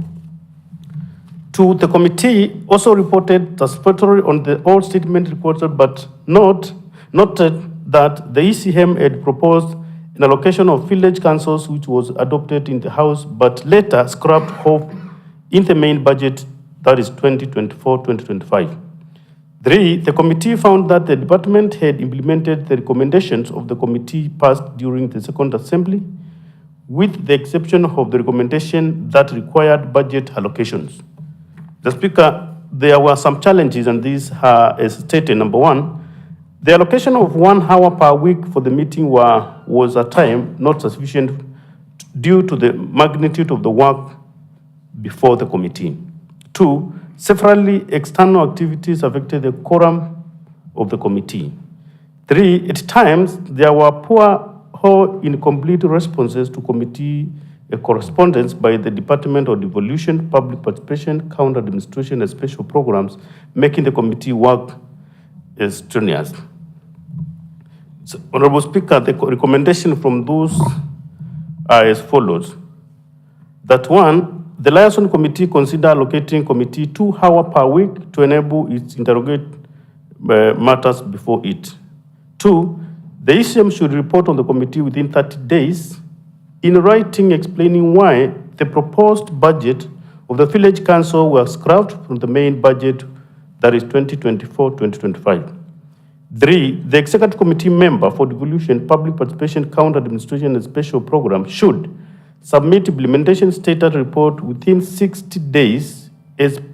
2, the committee also reported satisfactory on the all statement reported, but noted that the ECM had proposed an allocation of village councils which was adopted in the House, but later scrapped off in the main budget, that is 2024-2025. 3, the committee found that the department had implemented the recommendations of the committee passed during the second assembly, with the exception of the recommendation that required budget allocations. The Speaker, there were some challenges, and these are as stated. Number 1, the allocation of 1 hour per week for the meeting was at time not sufficient due to the magnitude of the work before the committee. 2, severally external activities affected the quorum of the committee. 3, at times there were poor or incomplete responses to committee a correspondence by the Department of Devolution, Public Participation, County Administration, and Special Programs, making the committee work strenuous. So, Honorable Speaker, the recommendation from those are as follows. That one, the liaison committee consider allocating committee 2 hours per week to enable its interrogate matters before it. 2, the ECM should report on the committee within 30 days in writing explaining why the proposed budget of the village council was scrapped from the main budget, that is 2024-2025. 3, the executive committee member for devolution, public participation, county administration, and special program should submit implementation status report within 60 days as